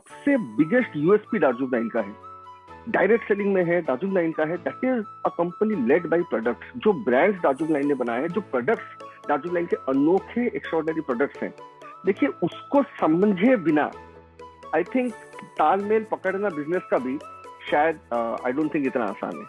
सबसे biggest USP Darjeeling line का है, डायरेक्ट सेलिंग में है, दार्जिलिंग लाइन का है। That is a company led by products. जो ब्रांड्स दार्जिलिंग लाइन ने बनाए हैं, जो प्रोडक्ट्स दार्जिलिंग लाइन के अनोखे एक्स्ट्राऑर्डिनरी प्रोडक्ट्स हैं, देखिए उसको समझे बिना आई थिंक तालमेल पकड़ना बिजनेस का भी शायद आई डोंट थिंक इतना आसान है।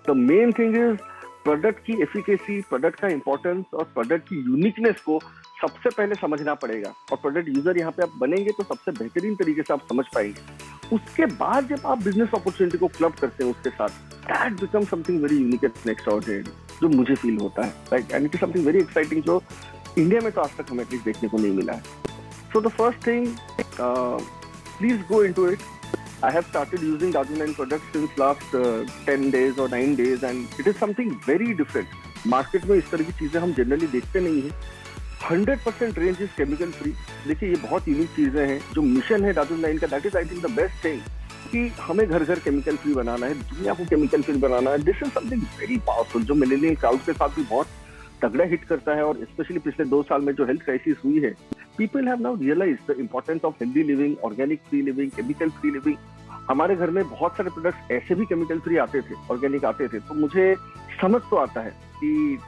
The main thing is product की एफिकेसी, प्रोडक्ट का इंपॉर्टेंस और प्रोडक्ट की यूनिकनेस को सबसे पहले समझना पड़ेगा। और प्रोडक्ट यूजर यहाँ पे आप बनेंगे तो सबसे बेहतरीन तरीके से आप समझ पाएंगे। उसके बाद जब आप बिजनेस अपॉर्चुनिटी को क्लब करते हैं उसके साथ, that become something very unique and extraordinary, जो मुझे फील होता है, right. And it is something very exciting जो इंडिया में तो आज तक हमें एटलीस्ट देखने को नहीं मिला है। So the first thing, please go into it. I have started using Darjeeling Line products since last 10 days or 9 days and it is something very different. Market में इस तरह की चीजें हम जनरली देखते नहीं हैं। 100% रेंज इज केमिकल फ्री। देखिए ये बहुत यूनिक चीजें हैं। जो मिशन है दार्जिलिंग लाइन का, that is I think the best thing, कि हमें घर घर केमिकल फ्री बनाना है, दुनिया को केमिकल फ्री बनाना है। This is something very powerful जो मिलेनियल क्राउड के साथ भी बहुत तगड़ा हिट करता है। और स्पेशली पिछले 2 साल में जो हेल्थ क्राइसिस हुई है, people have now realised the importance of healthy living, organic free living, chemical free living. हमारे घर में बहुत सारे प्रोडक्ट्स ऐसे भी केमिकल फ्री आते थे, ऑर्गेनिक आते थे, तो मुझे समझ तो आता है कि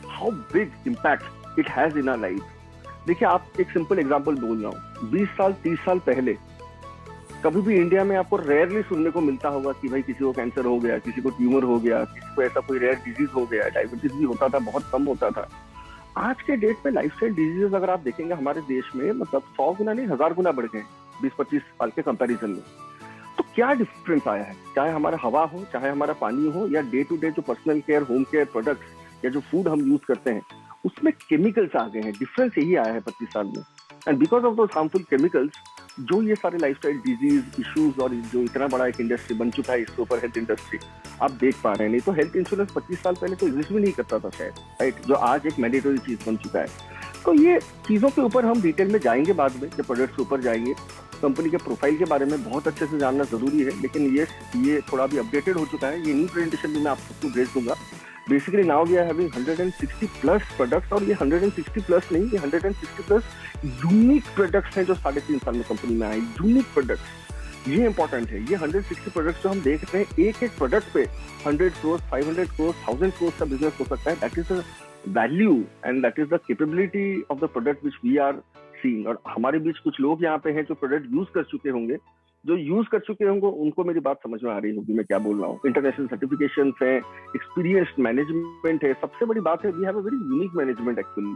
how big impact it has in our life. देखिए आप एक सिंपल एग्जांपल बोल रहा हूँ, 20 साल 30 साल पहले कभी भी इंडिया में आपको रेयरली सुनने को मिलता होगा कि भाई किसी को कैंसर हो गया, किसी को ट्यूमर हो गया, किसी को ऐसा कोई रेयर डिजीज हो गया। डायबिटीज भी होता था, बहुत कम होता था। आज के डेट में लाइफस्टाइल डिजीजेस अगर आप देखेंगे हमारे देश में, मतलब 100 गुना नहीं 1000 गुना बढ़ गए 20-25 साल के कंपैरिजन में। तो क्या डिफरेंस आया है? चाहे हमारा हवा हो, चाहे हमारा पानी हो, या डे टू डे जो personal care, home care products या जो फूड हम यूज करते हैं, उसमें केमिकल्स आ गए हैं। डिफरेंस यही आया है 25 साल में। And because of those harmful chemicals, जो ये सारे लाइफस्टाइल डिजीज इश्यूज और जो इतना बड़ा एक इंडस्ट्री बन चुका है इसके ऊपर, हेल्थ इंडस्ट्री, आप देख पा रहे हैं। नहीं तो हेल्थ इंश्योरेंस 25 साल पहले तो एग्जिस्ट भी नहीं करता था शायद, राइट, जो आज एक मैंडेटरी चीज बन चुका है। तो ये चीजों के ऊपर हम डिटेल में जाएंगे बाद में, जब प्रोडक्ट्स के ऊपर जाएंगे। कंपनी के प्रोफाइल के बारे में बहुत अच्छे से जानना जरूरी है, लेकिन ये थोड़ा भी अपडेटेड हो चुका है। ये न्यू प्रेजेंटेशन भी मैं आपको भेज दूंगा। Basically now we are having 160 plus products, और ये 160 प्लस नहीं, ये 160 प्लस यूनिक प्रोडक्ट्स हैं जो 3.5 साल में कंपनी में आए। यूनिक प्रोडक्ट्स, ये इंपॉर्टेंट है। ये 160 प्रोडक्ट्स जो हम देख रहे हैं, एक एक प्रोडक्ट पे 100 करोड़, 500 करोड़, 1000 करोड़ का बिजनेस हो सकता है। That is the value and that is the capability of the product which we are seeing. और हमारे बीच कुछ लोग यहाँ पे हैं जो प्रोडक्ट यूज कर चुके होंगे, जो यूज कर चुके होंगे उनको मेरी बात समझ में आ रही होगी मैं क्या बोल रहा हूँ। इंटरनेशनल सर्टिफिकेशन है, एक्सपीरियंस्ड मैनेजमेंट है। सबसे बड़ी बात है, we have a very unique management actually,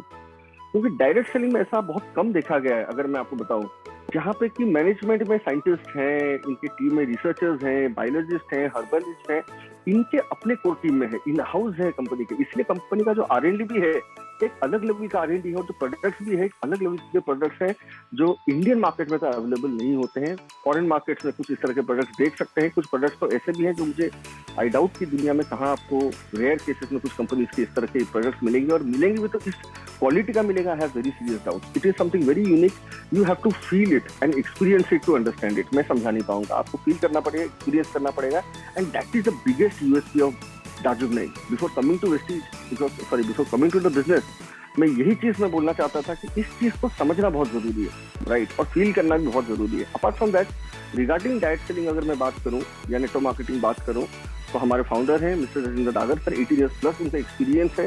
क्योंकि डायरेक्ट सेलिंग में ऐसा बहुत कम देखा गया है। अगर मैं आपको बताऊं, जहाँ पे कि मैनेजमेंट में साइंटिस्ट हैं, इनकी टीम में रिसर्चर्स हैं, बायोलॉजिस्ट हैं, हर्बलिस्ट हैं, इनके अपने कोर टीम में है, इन हाउस है कंपनी के। इसलिए कंपनी का जो R&D भी है एक अलग लेवल का R&D है, और जो प्रोडक्ट्स भी है अलग लेवल के प्रोडक्ट्स हैं जो इंडियन मार्केट में तो अवेलेबल नहीं होते हैं। फॉरेन मार्केट्स में कुछ इस तरह के प्रोडक्ट्स देख सकते हैं। कुछ प्रोडक्ट्स तो ऐसे भी हैं जो मुझे आई डाउट की दुनिया में कहाँ आपको रेयर केसेस में कुछ कंपनीज के इस तरह के प्रोडक्ट्स मिलेंगे, और मिलेंगे भी तो इस क्वालिटी का मिलेगा। I have very serious doubt. It is something very unique. You have to feel it and experience it to understand it. मैं समझा नहीं पाऊंगा, आपको फील करना पड़ेगा, एक्सपीरियंस करना पड़ेगा। And that is the biggest USP of Darjeeling line. Before coming to the business, मैं यही चीज मैं बोलना चाहता था कि इस चीज को समझना बहुत जरूरी है, राइट, और फील करना भी बहुत जरूरी है। Apart from that, regarding direct selling अगर मैं बात करूं या नेटवर्क मार्केटिंग बात करूं, तो हमारे फाउंडर हैं mister Rajendra दागर sir. 18 years plus उनका एक्सपीरियंस है।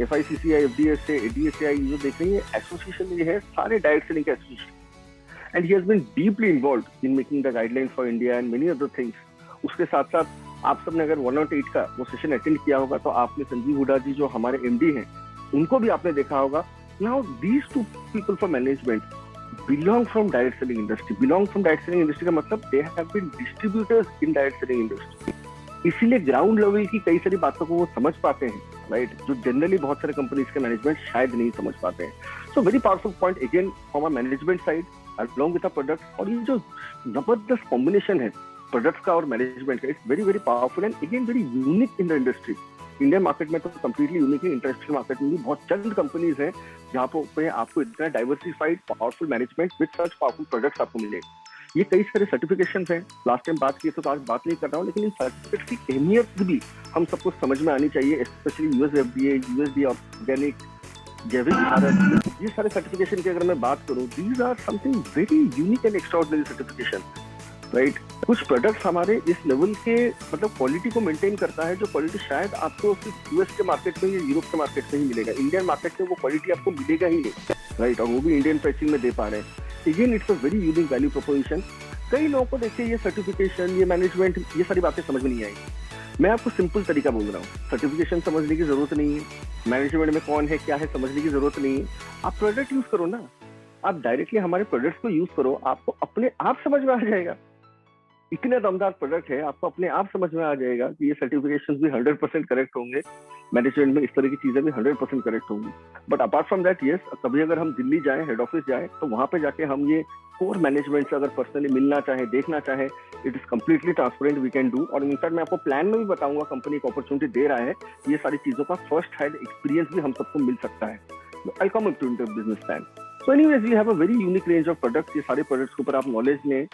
FICCI, FDSA, ADSAI जो देख रही है एसोसिएशन, ये है सारे डायरेक्ट सेलिंग के association. And he has been deeply involved in making the guidelines for India and many other things. उसके साथ साथ आप सबने अगर 108 का वो सेशन अटेंड किया होगा तो आपने संजीव हुडा जी जो हमारे MD हैं उनको भी आपने देखा होगा। Now these 2 people from management belong from direct selling industry. Belong from direct selling industry का मतलब they have been distributors in direct selling industry. इसीलिए ग्राउंड लेवल की कई सारी बातों को वो समझ पाते हैं, राइट, जो जनरली बहुत सारे कंपनीज के मैनेजमेंट शायद नहीं समझ पाते हैं। So very powerful point again from a management side along with the product. और ये जो जबरदस्त कॉम्बिनेशन है प्रोडक्ट्स का और मैनेजमेंट का, it's very very powerful and again very unique in the industry. Indian market में तो कंप्लीटली यूनिक है। इंटरनेशनल मार्केट में भी बहुत चंद कंपनीज हैं जहाँ पे आपको इतना diversified powerful management with such powerful products आपको मिले। ये कई सारे सर्टिफिकेशन हैं, लास्ट टाइम बात की तो आज बात नहीं कर रहा हूँ, लेकिन इन सर्टिफिकेट की अहमियत भी हम सबको समझ में आनी चाहिए, specially US FDA, USD organic, जैविक भारत, ये सारे सर्टिफिकेशन की अगर मैं बात करूं, these are something very unique and extraordinary certification, right. कुछ प्रोडक्ट्स हमारे इस लेवल के मतलब क्वालिटी को मेंटेन करता है, जो क्वालिटी शायद आपको सिर्फ यूएस के मार्केट में या यूरोप के मार्केट में ही मिलेगा, इंडियन मार्केट में वो क्वालिटी आपको मिलेगा ही नहीं, राइट। और वो भी इंडियन प्राइसिंग में दे पा रहे हैं। Again it's a very unique value proposition. कई लोगों को देखिए ये सर्टिफिकेशन, ये मैनेजमेंट, ये सारी बातें समझ में नहीं आई। मैं आपको सिंपल तरीका बोल रहा हूँ, सर्टिफिकेशन समझने की जरूरत नहीं है, मैनेजमेंट में कौन है क्या है समझने की जरूरत नहीं है। आप प्रोडक्ट यूज करो ना, आप डायरेक्टली हमारे प्रोडक्ट्स को यूज करो, आपको अपने आप समझ में आ जाएगा। इतने दमदार प्रोडक्ट है, आपको अपने आप समझ में आ जाएगा कि ये सर्टिफिकेशन भी 100% करेक्ट होंगे, मैनेजमेंट में इस तरह की चीजें भी 100% करेक्ट होंगी। But apart from that, yes, कभी अगर हम दिल्ली जाएं, हेड ऑफिस जाएं, तो वहां पे जाके हम ये कोर मैनेजमेंट से अगर पर्सनली मिलना चाहे, देखना चाहे, it is completely transparent, we can do. और इनफैक्ट मैं आपको प्लान में भी बताऊंगा, कंपनी एक अपॉर्चुनिटी दे रहा है, ये सारी चीजों का फर्स्ट हैंड एक्सपीरियंस भी हम सबको मिल सकता है। I come to business plan. So anyways, we have a very unique range of products. ये सारे प्रोडक्ट्स के ऊपर आप नॉलेज लें,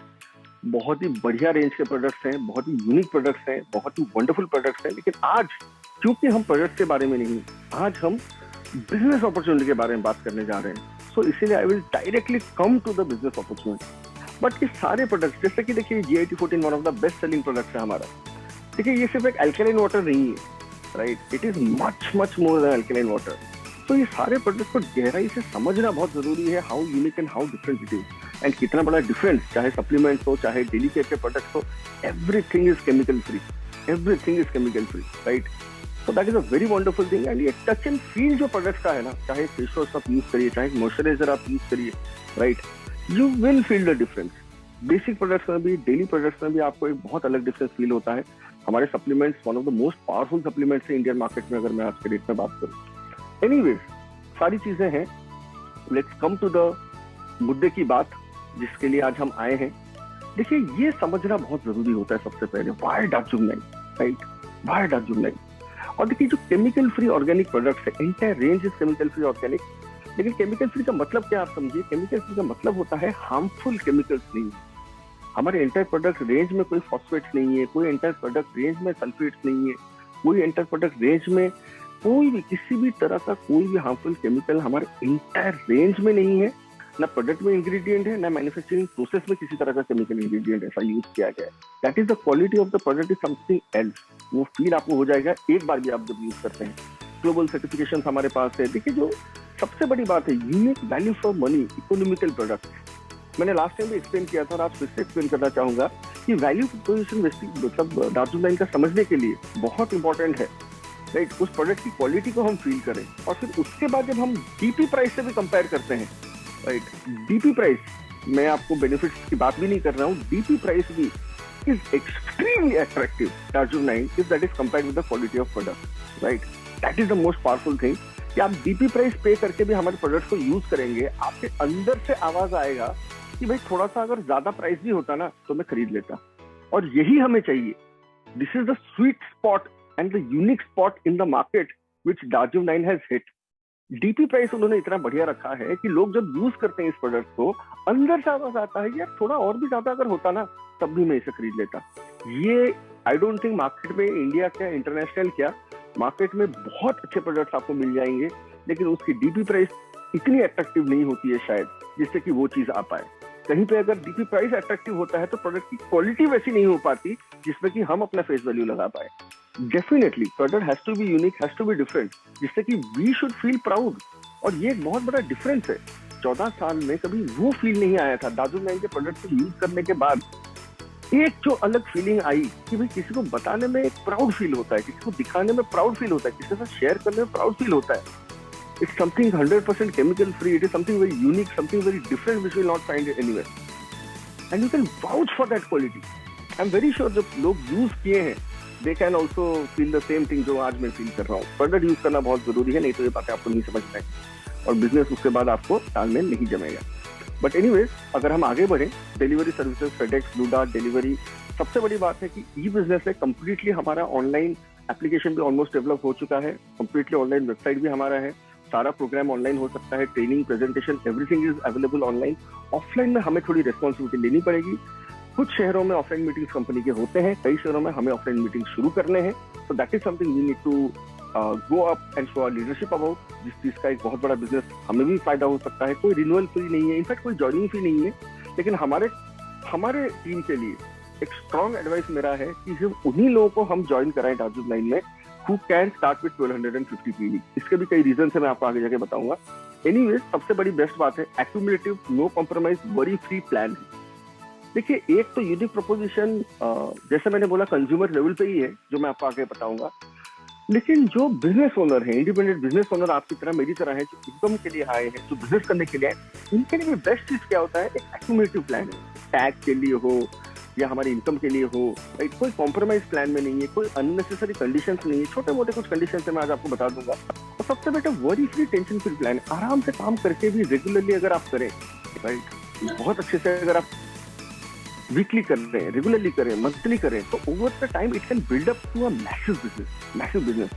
बहुत ही बढ़िया रेंज के प्रोडक्ट्स हैं, बहुत ही यूनिक प्रोडक्ट्स हैं, बहुत ही वंडरफुल प्रोडक्ट्स हैं। लेकिन आज क्योंकि हम प्रोडक्ट के बारे में नहीं, आज हम बिजनेस अपॉर्चुनिटी के बारे में बात करने जा रहे हैं, सो इसीलिए I will directly come to the business opportunity. But ये सारे प्रोडक्ट्स, जैसे कि देखिए GIT14 one of the best selling products है हमारा। देखिए ये सिर्फ एक अल्कलाइन वाटर नहीं है, right, it is much much more than alkaline water. तो ये सारे प्रोडक्ट्स को गहराई से समझना बहुत जरूरी है, how unique and how different it is, and कितना बड़ा डिफरेंस, चाहे सप्लीमेंट्स हो, चाहे डेली केयर के प्रोडक्ट्स हो, everything is chemical free, everything is chemical free, right. So that is a very wonderful thing. And ये टच एंड फील जो products का है ना, चाहे फेस वॉश आप यूज करिए, चाहे मॉइस्चराइजर आप यूज करिए, right, you will feel the difference. Basic products में भी, डेली प्रोडक्ट्स में भी आपको एक बहुत अलग डिफरेंस फील होता है। हमारे supplements one of the most powerful supplements है इंडियन मार्केट में, अगर मैं आज के डेट में बात करूँ। एनीवेज, सारी चीजें हैं, लेट्स कम टू द मुद्दे की बात जिसके लिए आज हम आए हैं। देखिए ये समझना बहुत जरूरी होता है सबसे पहले, why Darjeeling, right, why Darjeeling. और देखिए जो केमिकल फ्री ऑर्गेनिक प्रोडक्ट्स है, entire range is chemical free organic. लेकिन केमिकल फ्री का मतलब क्या, आप समझिए, केमिकल फ्री का मतलब होता है हार्मफुल केमिकल्स नहीं। हमारे एंटायर प्रोडक्ट रेंज में कोई फॉस्फेट्स नहीं है, कोई एंटायर प्रोडक्ट रेंज में सल्फेट्स नहीं है, कोई एंटायर प्रोडक्ट रेंज में कोई भी किसी भी तरह का कोई भी हार्मफुल केमिकल हमारे एंटायर रेंज में नहीं है। ना प्रोडक्ट में इंग्रेडिएंट है, ना मैन्युफैक्चरिंग प्रोसेस में किसी तरह का केमिकल इंग्रेडिएंट ऐसा यूज किया गया है। That is the quality of the product is something else. वो फील आपको हो जाएगा एक बार भी आप जब यूज करते हैं। ग्लोबल सर्टिफिकेशन हमारे पास है। देखिए जो सबसे बड़ी बात है, unique value for money, economical product. मैंने लास्ट टाइम भी एक्सप्लेन किया था और आप फिर से एक्सप्लेन करना चाहूंगा कि वैल्यू प्रोपोजिशन मतलब दार्जिलिंग का समझने के लिए बहुत इंपॉर्टेंट है, राइट। उस प्रोडक्ट की क्वालिटी को हम फील करें और फिर उसके बाद जब हम डीपी प्राइस से भी कंपेयर करते हैं, राइट, डीपी प्राइस, मैं आपको बेनिफिट्स की बात भी नहीं कर रहा हूँ, डीपी प्राइस भी is extremely attractive Darjeeling if that is compared with the quality of product, right. That is the most powerful thing कि आप डीपी प्राइस पे करके भी हमारे प्रोडक्ट को यूज करेंगे, आपके अंदर से आवाज आएगा कि भाई थोड़ा सा अगर ज्यादा प्राइस भी होता ना तो मैं खरीद लेता। और यही हमें चाहिए। This is the sweet spot and the unique spot in the market which Darjeeling has hit. DP price उन्होंने इतना बढ़िया रखा है कि लोग जब यूज करते हैं इस प्रोडक्ट को, अंदर से आवाज आता है यार थोड़ा और भी ज्यादा अगर होता ना तब भी मैं इसे खरीद लेता। ये आई डोंट थिंक मार्केट में, इंडिया क्या इंटरनेशनल क्या, मार्केट में बहुत अच्छे प्रोडक्ट्स आपको मिल जाएंगे, लेकिन उसकी डीपी प्राइस इतनी अट्रैक्टिव नहीं होती है शायद जिससे कि वो चीज आ पाए। कहीं पे अगर डीपी प्राइस अट्रैक्टिव होता है तो प्रोडक्ट की क्वालिटी वैसी नहीं हो पाती जिसमें कि हम अपना फेस वैल्यू लगा पाए। Definitely product has to be unique, has to be different, जिससे कि वी शुड फील प्राउड। और ये एक बहुत बड़ा डिफरेंस है। 14 साल में कभी वो फील नहीं आया था दार्जिलिंग के प्रोडक्ट को यूज करने के बाद। एक जो अलग फीलिंग आई कि भाई किसी को बताने में एक प्राउड फील होता है, किसी को दिखाने में प्राउड फील होता है, किसी के साथ शेयर करने में प्राउड फील होता है। It's something 100% chemical free. It is something very unique, something very different which you will not find anywhere. And you can vouch for that quality. I'm very sure जब लोग use किए हैं, they can also feel the same thing जो आज मैं feel कर रहा हूँ। प्रोडक्ट यूज करना बहुत जरूरी है, नहीं तो ये बातें आपको नहीं समझ में आएगी और बिजनेस उसके बाद आपको तालमेल नहीं जमेगा। बट एनीवेज, अगर हम आगे बढ़े, delivery services, FedEx, blue dart delivery, सबसे बड़ी बात है कि ई बिजनेस है कंप्लीटली हमारा ऑनलाइन एप्लीकेशन भी ऑलमोस्ट डेवलप हो चुका है, कंप्लीटली ऑनलाइन वेबसाइट भी हमारा है, सारा प्रोग्राम ऑनलाइन हो सकता है, training, presentation, everything is available online. Offline में हमें थोड़ी रिस्पॉन्सिबिलिटी लेनी पड़ेगी। कुछ शहरों में ऑफलाइन मीटिंग्स कंपनी के होते हैं, कई शहरों में हमें ऑफलाइन मीटिंग शुरू करने हैं, so that is something we need to go up and show leadership about जिस चीज का एक बहुत बड़ा बिजनेस हमें भी फायदा हो सकता है। कोई रिन्यूअल फी नहीं है, इनफैक्ट कोई ज्वाइनिंग फी नहीं है, लेकिन हमारे टीम के लिए एक स्ट्रॉन्ग एडवाइस मेरा है कि सिर्फ उन्हीं लोगों को हम ज्वाइन कराएं दार्जुक लाइन में who can start with 1250 PV। इसके भी कई रीजन है, मैं आपको आगे जाके बताऊंगा। एनीवेज, सबसे बड़ी बेस्ट बात है accumulative no compromise worry free plan है। देखिए, एक तो यूनिक प्रोपोजिशन जैसे मैंने बोला कंज्यूमर लेवल पे ही है, जो मैं आपको आगे बताऊंगा, लेकिन जो बिजनेस ओनर है, इंडिपेंडेंट बिजनेस ओनर आपकी तरह मेरी तरह है, जो इनकम के लिए आए हैं, जो बिजनेस करने के लिए आए, इनके लिए बेस्ट चीज क्या होता है, एक एक्यूमुलेटिव प्लान है। टैग के लिए हो या हमारी इनकम के लिए हो, राइट, कोई कॉम्प्रोमाइज प्लान में नहीं है, कोई अननेसेसरी कंडीशंस नहीं है। छोटे मोटे कुछ कंडीशंस है, मैं आज आपको बता दूंगा। और सबसे better worry free tension free plan है। आराम से काम करके भी रेगुलरली अगर आप करें, राइट, बहुत अच्छे से अगर आप वीकली कर रहे हैं, रेगुलरली करें, मंथली करें, तो over the time it can build up to a massive business.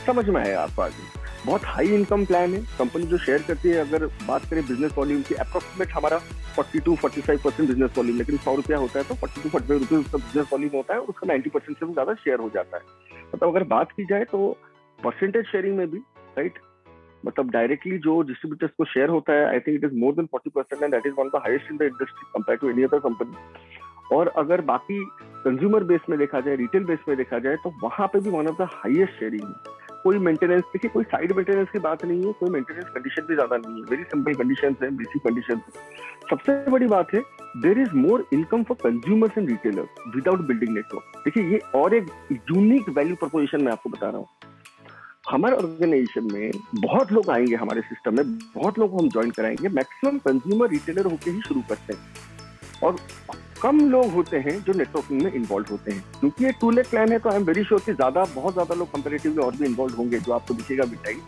समझ में आया आपको आगे। बहुत हाई इनकम प्लान है। कंपनी जो शेयर करती है, अगर बात करें बिजनेस वॉल्यूम की, अप्रोक्सीमेट हमारा 42-45% बिजनेस वॉल्यूम, लेकिन 100 रुपया होता है तो 42-45 रुपये उसका बिजनेस वॉल्यूम होता है और उसका 90% से भी ज्यादा शेयर हो जाता है। मतलब अगर बात की जाए तो परसेंटेज शेयरिंग में भी, राइट, मतलब डायरेक्टली जो डिस्ट्रीब्यूटर्स को शेयर होता है, I think it is more than 40% and that is one of the highest in the industry compare to any other company. और अगर बाकी कंज्यूमर बेस में देखा जाए, रिटेल बेस में देखा जाए, तो वहां पे भी one of the highest sharing है। कोई मेंटेनेंस, देखिए कोई साइड मेंटेनेंस की बात नहीं है, कोई मेंटेनेंस कंडीशन भी ज्यादा नहीं है, वेरी सिंपल कंडीशन है, बेसिक कंडीशन। सबसे बड़ी बात है, there is more income for consumers and retailers without building network. देखिए, ये और एक यूनिक वैल्यू प्रोपोजिशन मैं आपको बता रहा हूँ। हमारे ऑर्गेनाइजेशन में बहुत लोग आएंगे, हमारे सिस्टम में बहुत लोग हम ज्वाइन कराएंगे, मैक्सिमम कंज्यूमर रिटेलर होकर ही शुरू करते हैं और कम लोग होते हैं जो नेटवर्किंग में इन्वॉल्व होते हैं। क्योंकि ये 2 लाख प्लान है तो आई एम वेरी श्योर कि बहुत ज्यादा लोग कंपैरेटिवली और भी इन्वॉल्व होंगे, जो आपको दिखेगा विद टाइम।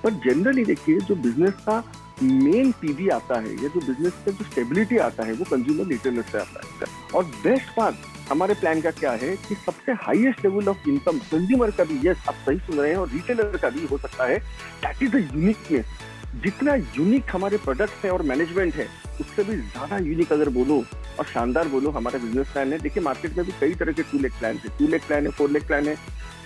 पर जनरली देखिए, जो बिजनेस का मेन पीवी आता है या जो बिजनेस का जो स्टेबिलिटी आता है, वो कंज्यूमर रिटेलर से आता है। और बेस्ट बात हमारे प्लान का क्या है कि सबसे highest level of income consumer का भी, यस आप सही सुन रहे हैं, और रिटेलर का भी हो सकता है। That is the uniqueness. जितना यूनिक हमारे प्रोडक्ट्स हैं और मैनेजमेंट है, उससे भी ज्यादा यूनिक अगर बोलो और शानदार बोलो हमारा बिजनेस प्लान है। देखिए, मार्केट में भी कई तरह के 2 लाख प्लान है, 2 लाख प्लान है, 4 लाख प्लान है।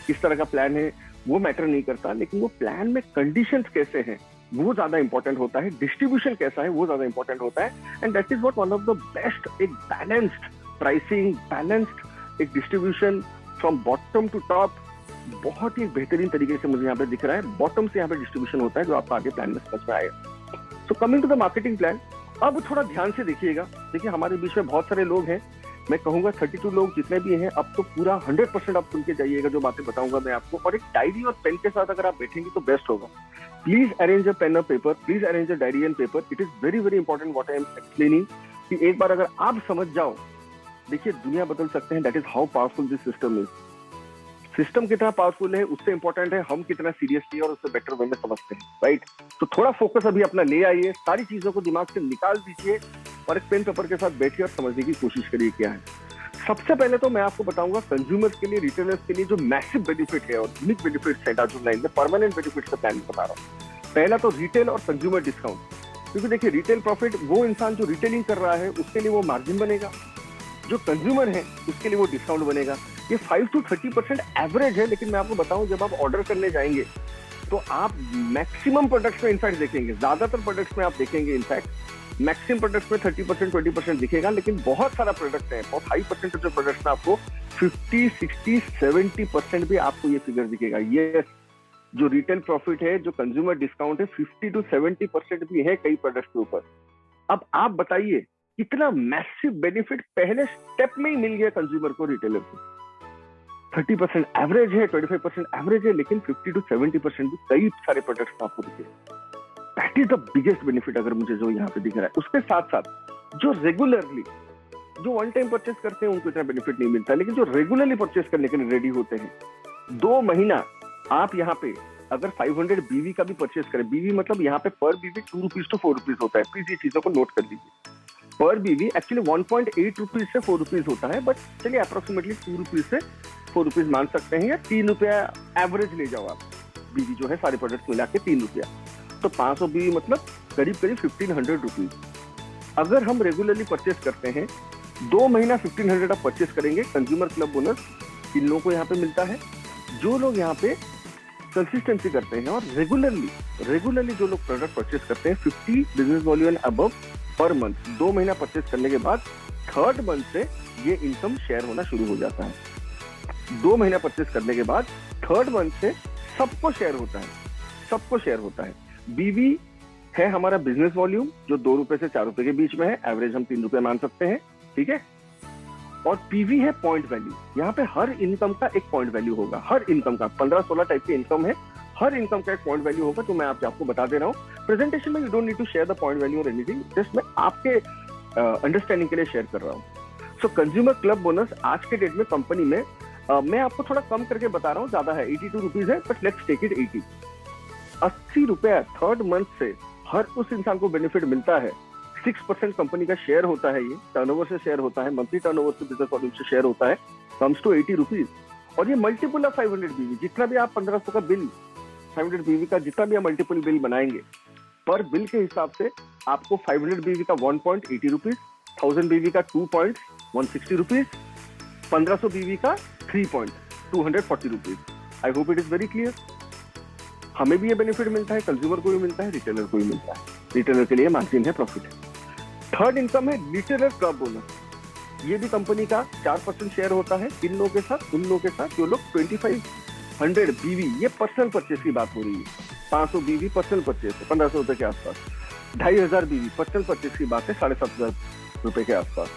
किस तरह का प्लान है वो मैटर नहीं करता, लेकिन वो प्लान में कंडीशंस कैसे हैं वो ज्यादा इंपॉर्टेंट होता है, डिस्ट्रीब्यूशन कैसा है वो ज्यादा इंपॉर्टेंट होता है। And that is what one of the best, एक बैलेंस्ड प्राइसिंग, बैलेंस्ड एक distribution from bottom to top, बहुत ही बेहतरीन तरीके से मुझे यहाँ पे दिख रहा है। बॉटम से यहाँ पे डिस्ट्रीब्यूशन होता है, जो आपको आगे प्लान में समझ में आएगा। So coming to the marketing plan, अब थोड़ा ध्यान से देखिएगा। देखिए, हमारे बीच में बहुत सारे लोग हैं, मैं कहूंगा 32 लोग जितने भी हैं, अब तो पूरा 100% आप सुन के जाइएगा जो बातें बताऊंगा मैं आपको। और एक डायरी और पेन के साथ अगर आप बैठेंगे तो बेस्ट होगा। प्लीज अरेंज अ पेन और paper, please arrange a diary and paper. It is very very important what I am explaining, कि एक बार अगर आप समझ जाओ, देखिए दुनिया बदल सकते हैं। That is how powerful this system is. System कितना पावरफुल है उससे इंपॉर्टेंट है हम कितना सीरियसली और उससे बेटर वे में समझते हैं, राइट। तो थोड़ा फोकस अभी अपना ले आइए, सारी चीजों को दिमाग से निकाल दीजिए और एक पेन पेपर के साथ बैठिए और समझने की कोशिश करिए क्या है। सबसे पहले तो मैं आपको बताऊंगा कंज्यूमर्स के लिए, रिटेलर्स के लिए जो मैसिव बेनिफिट है और यूनिक बेनिफिट्स है दार्जुक लाइन में, परमानेंट बेनिफिट्स का प्लान बता रहा हूँ। पहला तो रिटेल और कंज्यूमर डिस्काउंट, क्योंकि देखिए रिटेल प्रॉफिट, वो इंसान जो रिटेलिंग कर रहा है उसके लिए वो मार्जिन बनेगा, जो कंज्यूमर है उसके लिए वो डिस्काउंट बनेगा। ये 5 to 30% एवरेज है, लेकिन मैं आपको बताऊं जब आप ऑर्डर करने जाएंगे तो आप मैक्सिमम प्रोडक्ट्स में इनफैक्ट देखेंगे, ज्यादातर प्रोडक्ट्स में आप देखेंगे इनफैक्ट मैक्सिमम प्रोडक्ट्स में 30% 20% दिखेगा, लेकिन बहुत सारा प्रोडक्ट है, बहुत हाई परसेंटेज जो प्रोडक्ट्स में आपको 50, 60, 70% भी आपको ये फिगर दिखेगा। ये जो रिटेल प्रॉफिट है, जो कंज्यूमर डिस्काउंट है, 50 to 70% भी है कई प्रोडक्ट्स के ऊपर। अब आप बताइए कितना मैसिव बेनिफिट पहले स्टेप में ही मिल गया कंज्यूमर को, रिटेलर को। 30% एवरेज है, 25% एवरेज है, लेकिन 50 to 70% भी कई सारे प्रोडक्ट्स में आपको दिखे। That is the biggest benefit अगर मुझे जो यहाँ पे दिख रहा है। उसके साथ साथ जो रेगुलरली, जो वन टाइम परचेस करते हैं उनको इतना बेनिफिट नहीं मिलता, लेकिन जो रेगुलरली परचेस करने के लिए रेडी होते हैं, 2 महीना आप यहाँ पे अगर 500 बीवी का भी परचेस करें, बीवी मतलब यहाँ पे पर बीवी 2 रुपीज to 4 रुपीज होता है, प्लीज ये चीजों को नोट कर लीजिए। पर बीवी एक्चुअली 1.8 रुपीज से 4 रुपीज होता है, बट चलिए अप्रोक्सीमेटली 2 रुपीज से 4 रुपीज मान सकते हैं, या 3 रुपया एवरेज ले जाओ आप। बीवी जो है सारे प्रोडक्ट मिला के 3 रुपया, तो 500 बीवी मतलब करीब करीब 1500 रुपीज। अगर हम रेगुलरली परचेस करते हैं, 2 महीना 1500 आप परचेस करेंगे, कंज्यूमर क्लब बोनस इन लोगों को यहाँ पे मिलता है। जो लोग यहाँ पे कंसिस्टेंसी करते हैं और रेगुलरली जो लोग प्रोडक्ट परचेस करते हैं 50 business volume and above per month, 2 महीना परचेस करने के बाद थर्ड मंथ से ये इनकम शेयर होना शुरू हो जाता है। 2 महीना परचेस करने के बाद थर्ड मंथ से सबको शेयर होता है। बीवी है हमारा बिजनेस वॉल्यूम जो 2 रुपए से 4 रुपए के बीच में है, एवरेज हम 3 रुपए मान सकते हैं, ठीक है। और पीवी है पॉइंट वैल्यू। यहाँ पे हर इनकम का एक पॉइंट वैल्यू होगा, हर इनकम का 15-16 टाइप की इनकम है, हर इनकम का एक पॉइंट वैल्यू होगा, तो मैं आपको बता दे रहा हूँ। प्रेजेंटेशन में you don't need to share the point value और एनीथिंग, जस्ट मैं आपके अंडरस्टैंडिंग के लिए शेयर कर रहा हूँ। सो कंज्यूमर क्लब बोनस आज के डेट में कंपनी में मैं आपको थोड़ा कम करके बता रहा हूँ, ज्यादा है 82 रुपीज है, बट लेट्स टेक इट 80 रुपया थर्ड मंथ से हर उस इंसान को बेनिफिट मिलता है। 6% कंपनी का शेयर होता है, ये टर्नओवर से शेयर होता है, मंथली टर्नओवर से बिजनेस वॉल्यूम से शेयर होता है, कम्स टू 80 रुपीज। और ये मल्टीपल ऑफ 500 बीवी, जितना भी आप 1500 का बिल, 500 बीवी का जितना भी आप मल्टीपल बिल बनाएंगे, पर बिल के हिसाब से आपको 500 बीवी का 1.80 रुपीज, 1000 बीवी का 2.160 रुपीज, 1500 बीवी का 3.240 rupees. I hope it is very clear. हमें भी ये बेनिफिट मिलता है, कंज्यूमर को भी मिलता है, रिटेलर को भी मिलता है। रिटेलर के लिए मार्जिन है, प्रॉफिट है। थर्ड इनकम है रिटेलर क्लब बोनस। ये भी कंपनी का 4% शेयर होता है इन लोगों के साथ, उन लोगों के साथ जो लोग 2500 बीवी, ये पर्सनल परचेज की बात हो रही है, 500 बीवी पर्सनल परचेज है 1500 रुपए के आसपास, 2500 बीवी पर्सनल परचेज की बात है 7500 रुपए के आसपास।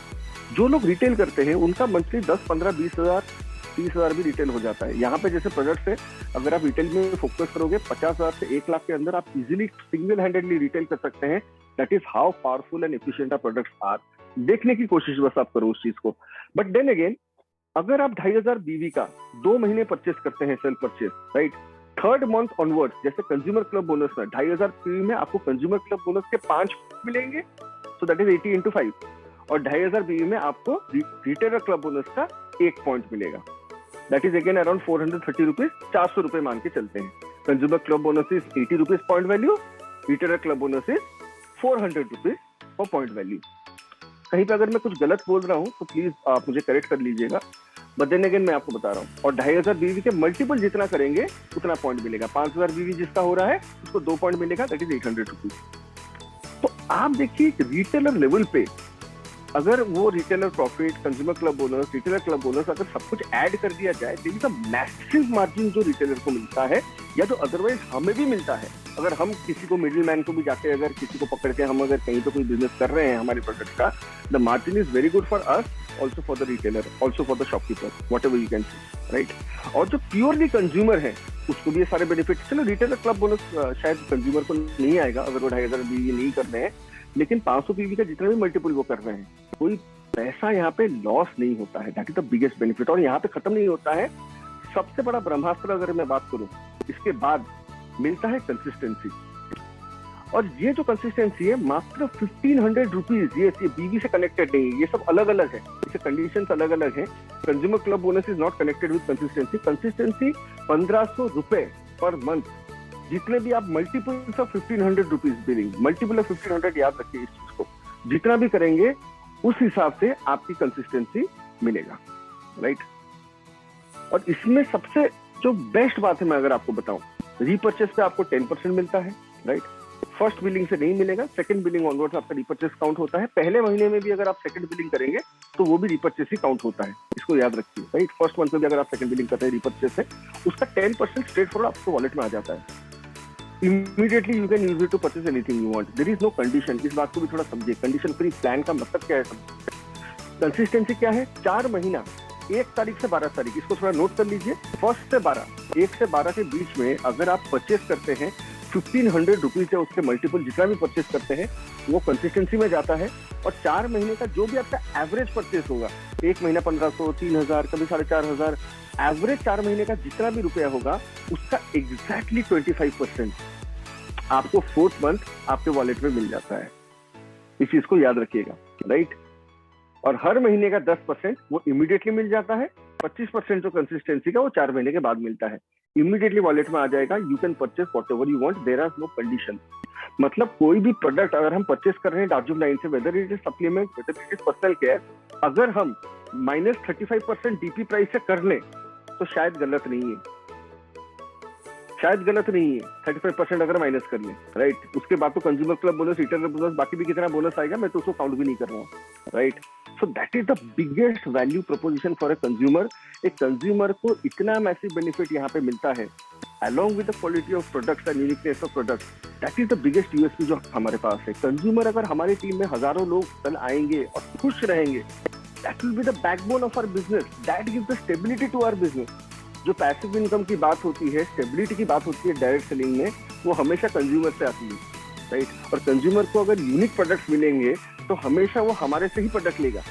जो लोग रिटेल करते हैं उनका मंथली 10, 15, 20,000, 30,000 भी रिटेल हो जाता है। यहाँ पे जैसे प्रोडक्ट है, अगर आप रिटेल में फोकस करोगे 50,000 से 1 लाख के अंदर आप इजीली सिंगल हैंडेडली रिटेल कर सकते हैं। That is how powerful and efficient our products are. देखने की कोशिश बस आप करो उस चीज को। बट देन अगेन, अगर आप 2500 बीवी का 2 महीने परचेस करते हैं, self purchase, right, third month onward, जैसे कंज्यूमर क्लब बोनस में 2500 बीवी में आपको कंज्यूमर क्लब बोनस के 5 मिलेंगे, सो दैट इज 80 into 5। और 2500 बीवी में आपको रिटेलर क्लब बोनस का 1 पॉइंट मिलेगा, that is again around 430 rupees, 400 रुपए मान के चलते हैं। Consumer club bonus is 80 rupees point value, retailer club bonus is 400 rupees for point value. कहीं पे अगर मैं कुछ गलत बोल रहा हूँ तो प्लीज आप मुझे करेक्ट कर लीजिएगा, बट देन अगेन मैं आपको बता रहा हूँ। और 2500 बीवी के मल्टीपल जितना करेंगे उतना पॉइंट मिलेगा। 5000 बीवी जिसका हो रहा है उसको 2 पॉइंट मिलेगा, दैट इज 800 रुपीज। तो आप देखिए रिटेलर लेवल पे अगर वो retailer profit, consumer club bonus, retailer club bonus अगर सब कुछ ऐड कर दिया जाए, there is a massive margin जो रिटेलर को मिलता है, या जो अदरवाइज हमें भी मिलता है। अगर हम किसी को मिडिल मैन को भी जाके अगर किसी को पकड़ के हम अगर कहीं पे कोई बिजनेस कर रहे हैं हमारे प्रोडक्ट का, the margin is very good for us, also for the retailer, also for the shopkeeper, what ever you can say, right. और जो प्योरली कंज्यूमर है उसको भी ये सारे बेनिफिट, चलो रिटेलर क्लब बोनस शायद कंज्यूमर को नहीं आएगा अगर वो 2500 बीवी नहीं कर रहे हैं, लेकिन 500 बीवी का जितना भी मल्टीपल वो कर रहे हैं, कोई पैसा यहाँ पे लॉस नहीं होता है। That is the biggest benefit. और यहाँ पे खत्म नहीं होता है। सबसे बड़ा ब्रह्मास्त्र अगर मैं बात करूं, इसके बाद मिलता है कंसिस्टेंसी। और ये जो कंसिस्टेंसी है मात्र 1500 रुपीज, ये बीवी से कनेक्टेड नहीं, ये सब अलग अलग है, इसके कंडीशंस अलग अलग है। Consumer club bonus is not connected with consistency. Consistency 1500 रुपए पर मंथ, जितने भी आप multiples of 1500 rupees billing, multiple of 1500, याद रखिए इस चीज को, जितना भी करेंगे उस हिसाब से आपकी कंसिस्टेंसी मिलेगा, राइट। और इसमें सबसे जो बेस्ट बात है मैं अगर आपको बताऊं, रीपर्चेस पे आपको 10% मिलता है, राइट। फर्स्ट बिलिंग से नहीं मिलेगा, सेकंड बिलिंग ऑनवर्ड्स आपका रीपर्चेस काउंट होता है। पहले महीने में भी अगर आप सेकंड बिलिंग करेंगे तो वो भी रीपर्चेस ही काउंट होता है, इसको याद रखिए, राइट। फर्स्ट मंथ में भी अगर आप सेकंड बिलिंग करते हैं रीपर्चेस है, उसका 10% स्ट्रेट फॉरवर्ड आपको वॉलेट में आ जाता है। Immediately you can use it to purchase anything you want. There is no condition. इस बात को भी थोड़ा समझिए। कंडीशन फ्री प्लान का मतलब क्या है? कंसिस्टेंसी क्या है? 4 महीना 1 तारीख से 12 तारीख, इसको थोड़ा नोट कर लीजिए। 1 से 12, 1 से 12 के बीच में अगर आप परचेस करते हैं 1500 रुपीज या उसके मल्टीपल जितना भी परचेस करते हैं वो कंसिस्टेंसी में जाता है। और 4 महीने का जो भी आपका एवरेज परचेस होगा, 1 महीना 1500, 3000, कभी 4500, एवरेज 4 महीने का जितना भी रुपया होगा उसका एग्जैक्टली 25% आपको 4th मंथ आपके वॉलेट में मिल जाता है। इस चीज को याद रखिएगा, राइट। और हर महीने का 10% वो इमीडिएटली मिल जाता है। 25% जो कंसिस्टेंसी का वो 4 महीने के बाद मिलता है, इमीडिएटली वॉलेट में आ जाएगा। You can purchase whatever you want, there are no condition. मतलब कोई भी प्रोडक्ट अगर हम परचेस कर रहे हैं दार्जिलिंग लाइन से, whether it is supplement, whether it is personal care, अगर हम -35% डीपी प्राइस से कर लें तो शायद गलत नहीं है, शायद गलत नहीं है, 35% अगर माइनस कर लें, राइट। उसके बाद तो consumer club bonus, retailer bonus, बाकी भी कितना बोनस आएगा मैं तो उसको काउंट भी नहीं कर रहा हूँ, right. So that is the biggest value proposition for a consumer. एक कंज्यूमर को इतना मैसिव बेनिफिट यहाँ पे मिलता है, along with the quality of products and uniqueness of products, that is the biggest USP जो हमारे पास है। कंज्यूमर अगर हमारी टीम में हजारों लोग कल आएंगे और खुश रहेंगे, that will be the backbone of our business, that gives the stability to our business। जो पैसिव इनकम की बात होती है, स्टेबिलिटी की बात होती है डायरेक्ट सेलिंग में, वो हमेशा कंज्यूमर से आती है, राइट। और कंज्यूमर को अगर यूनिक प्रोडक्ट्स मिलेंगे तो हमेशा वो हमारे से ही प्रोडक्ट लेगा।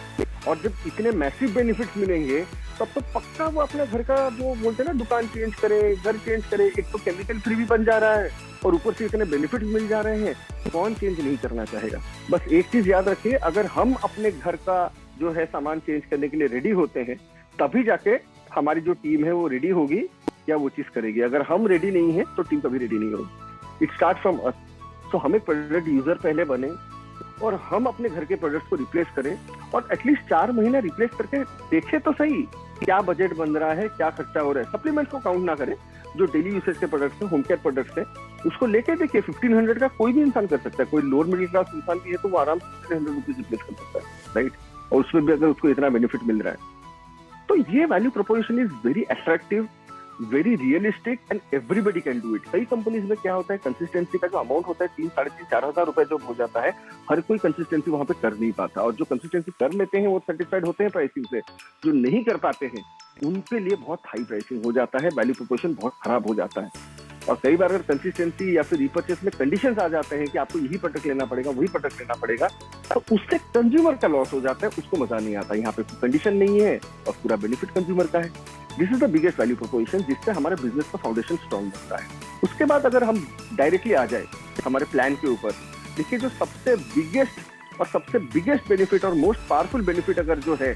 और जब इतने मैसिव बेनिफिट्स मिलेंगे तब तो पक्का वो अपने घर का जो बोलते हैं ना, दुकान चेंज करे, घर चेंज करे। एक तो केमिकल फ्री भी बन जा रहा है और ऊपर से इतने बेनिफिट मिल जा रहे हैं, कौन चेंज नहीं करना चाहेगा। बस एक चीज याद रखिए, अगर हम अपने घर का जो है सामान चेंज करने के लिए रेडी होते हैं, तभी जाके हमारी जो टीम है वो रेडी होगी या वो चीज करेगी। अगर हम रेडी नहीं है तो टीम कभी रेडी नहीं होगी। It start from us. So हम एक प्रोडक्ट यूजर पहले बने और हम अपने घर के प्रोडक्ट्स को रिप्लेस करें, और एटलीस्ट 4 महीना रिप्लेस करके देखें तो सही क्या बजट बन रहा है, क्या खर्चा हो रहा है। सप्लीमेंट्स को काउंट ना करें, जो डेली यूसेज के प्रोडक्ट्स हैं, होम केयर प्रोडक्ट्स हैं, उसको लेके देखिए। 1500 का कोई भी इंसान कर सकता है, कोई लोअर मिडिल क्लास इंसान भी है तो वो आराम से 300 रुपीज रिप्लेस कर सकता है, राइट। और उसमें भी अगर उसको इतना बेनिफिट मिल रहा है, तो ये value proposition is very attractive, very realistic and everybody can do it. कई कंपनीज में क्या होता है, कंसिस्टेंसी का जो अमाउंट होता है 3, 3,500, 4,000 रुपए जो हो जाता है, हर कोई कंसिस्टेंसी वहां पे कर नहीं पाता। और जो कंसिस्टेंसी कर लेते हैं वो सेटिस्फाइड होते हैं प्राइसिंग से, जो नहीं कर पाते हैं उनके लिए बहुत हाई प्राइसिंग हो जाता है, वैल्यू प्रोपोजिशन बहुत खराब हो जाता है। और कई बार अगर कंसिस्टेंसी या फिर रिपर्चेस में कंडीशंस आ जाते हैं कि आपको यही प्रोडक्ट लेना पड़ेगा, वही प्रोडक्ट लेना पड़ेगा, तो उससे कंज्यूमर का लॉस हो जाता है, उसको मजा नहीं आता। यहाँ पे कंडीशन नहीं है और पूरा बेनिफिट कंज्यूमर का है। This is the biggest value proposition, जिससे हमारे बिजनेस का फाउंडेशन स्ट्रॉन्ग बनता है। उसके बाद अगर हम डायरेक्टली आ जाए हमारे प्लान के ऊपर, देखिए जो सबसे बिगेस्ट बेनिफिट और मोस्ट पावरफुल बेनिफिट अगर जो है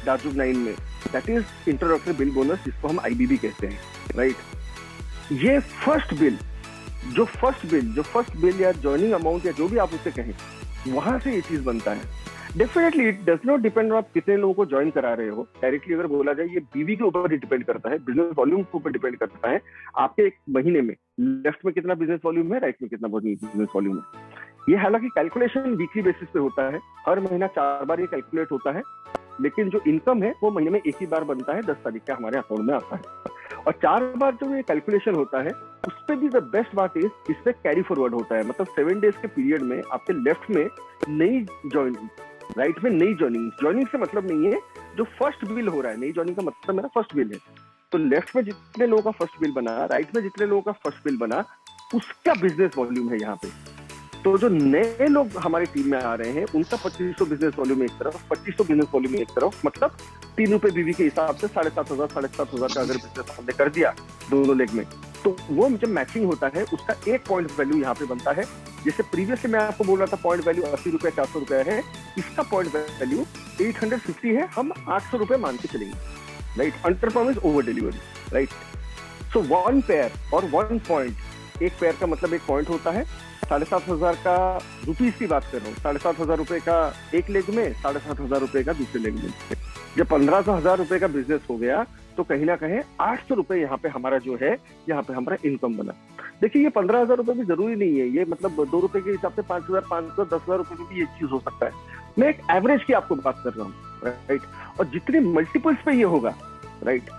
दार्जुक 9 में, that is introductory bill bonus, जिसको हम IBB कहते हैं, राइट। ये फर्स्ट बिल या ज्वाइनिंग अमाउंट या जो भी आप उसे कहें, वहां से ये चीज बनता है। Definitely it does not depend आप कितने लोगों को ज्वाइन करा रहे हो। डायरेक्टली अगर बोला जाए, ये BV के ऊपर ही डिपेंड करता है, बिजनेस वॉल्यूम के ऊपर डिपेंड करता है। आपके एक महीने में लेफ्ट में कितना बिजनेस वॉल्यूम है, राइट में कितना बिजनेस वॉल्यूम है। ये हालांकि कैलकुलेशन वीकली बेसिस पे होता है, हर महीना 4 बार ये कैलकुलेट होता है, लेकिन जो इनकम है वो महीने में एक ही बार बनता है, 10 तारीख का हमारे अकाउंट में आता है। और 4 बार जो ये कैलकुलेशन होता है, उस पे भी द बेस्ट बात इज इसमें कैरी फॉरवर्ड होता है। मतलब 7 डेज के पीरियड में आपके लेफ्ट में नई ज्वाइनिंग, राइट में नई ज्वाइनिंग से मतलब नहीं है जो फर्स्ट बिल हो रहा है, नई ज्वाइनिंग का मतलब मेरा फर्स्ट बिल है। तो लेफ्ट में जितने लोगों का फर्स्ट बिल बना, राइट में जितने लोगों का फर्स्ट बिल बना, उसका बिजनेस वॉल्यूम है यहाँ पे। तो जो नए लोग हमारी टीम में आ रहे हैं, उनका 2500 बिजनेस वॉल्यूम एक तरफ, 2500 बिजनेस वॉल्यूम एक तरफ, मतलब 3 रुपए BV के हिसाब से 7,500 का अगर बिजनेस हमने कर दिया दोनों लेग में, तो वो जब मैचिंग होता है उसका 1 पॉइंट वैल्यू यहाँ पे बनता है। जैसे प्रीवियसली मैं आपको बोल रहा था पॉइंट वैल्यू 80 रुपए 400 रुपए है, इसका पॉइंट वैल्यू 850 है, हम 800 रुपए मान के चलेंगे, right. Under promise over delivery, right. So 1 pair और 1 पॉइंट, एक पेयर का मतलब 1 पॉइंट होता है। 7,500 का रुपीज की बात कर रहा हूँ, 7,500 रुपए का एक लेग में, 7,500 रुपए का दूसरे लेग में। जब 15,000 रुपए का बिजनेस हो गया तो कहीं ना कहीं 800 रुपए यहाँ पे हमारा जो है, यहाँ पे हमारा इनकम बना। देखिए ये 15,000 रुपए भी जरूरी नहीं है, ये मतलब 2 रुपए के हिसाब से 5,500, 10,000 रुपए की भी ये चीज हो सकता है। मैं एक एवरेज की आपको बात कर रहा हूँ, राइट। और जितने मल्टीपल्स पे ये होगा, राइट,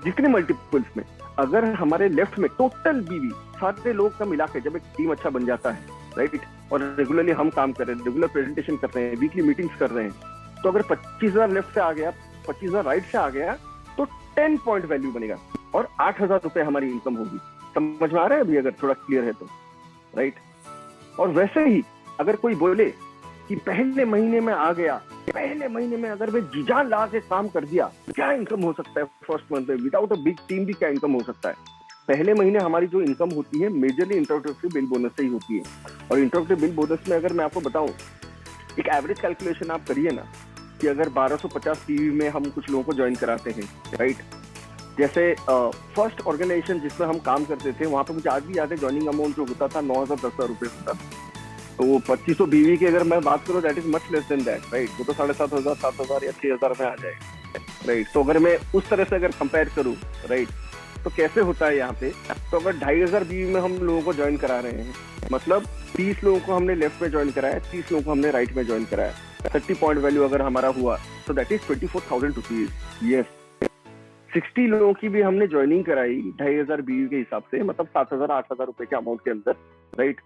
जितने मल्टीपल्स में अगर हमारे लेफ्ट में टोटल BV सारे लोग का मिला के जब एक टीम अच्छा बन जाता है, राइट, और रेगुलरली हम काम कर रहे हैं, रेगुलर प्रेजेंटेशन कर रहे हैं, वीकली मीटिंग्स कर रहे हैं, तो अगर 25,000 लेफ्ट से आ गया, 25,000 राइट से आ गया, तो 10 पॉइंट वैल्यू बनेगा और 8,000 रुपए हमारी इनकम होगी। समझ में आ रहा है अभी, अगर थोड़ा क्लियर है तो, राइट। और वैसे ही अगर कोई बोले कि पहले महीने में आ गया, पहले महीने में अगर मैं जी जान ला के काम कर दिया, क्या इनकम हो सकता है फर्स्ट मंथ में विदाउट अ बिग टीम भी, क्या इनकम हो सकता है। पहले महीने हमारी जो इनकम होती है मेजरली इंट्रोडक्टरी बिल बोनस से ही होती है। और इंट्रोडक्टरी बिल बोनस में अगर मैं आपको बताऊं, एक एवरेज कैलकुलेशन आप करिए ना, कि अगर 1250 PV में हम कुछ लोगों को ज्वाइन कराते हैं, राइट। जैसे फर्स्ट ऑर्गेनाइजेशन जिसमें हम काम करते थे, वहां पे मुझे आज भी याद है ज्वाइनिंग अमाउंट जो होता था 9,000 10,000 रुपए होता था। तो 2500 BV की अगर मैं बात करूँ, that is much less than that, right. वो तो 7,500, 7,000 या 6,000 में आ जाएगा, राइट। तो अगर मैं उस तरह से अगर कंपेयर करूँ, राइट, तो कैसे होता है यहाँ पे, तो अगर 2500 BU में हम लोगों को ज्वाइन करा रहे हैं, मतलब 30 लोगों को हमने लेफ्ट में ज्वाइन कराया, 30 लोगों को हमने राइट में ज्वाइन कराया, 30 पॉइंट वैल्यू अगर हमारा हुआ तो दैट इज 24,000 रुपीज। यस, 60 लोगों की भी हमने ज्वाइनिंग कराई 2500 BU के हिसाब से, मतलब 7,000 8,000 रुपए के अमाउंट के अंदर, राइट।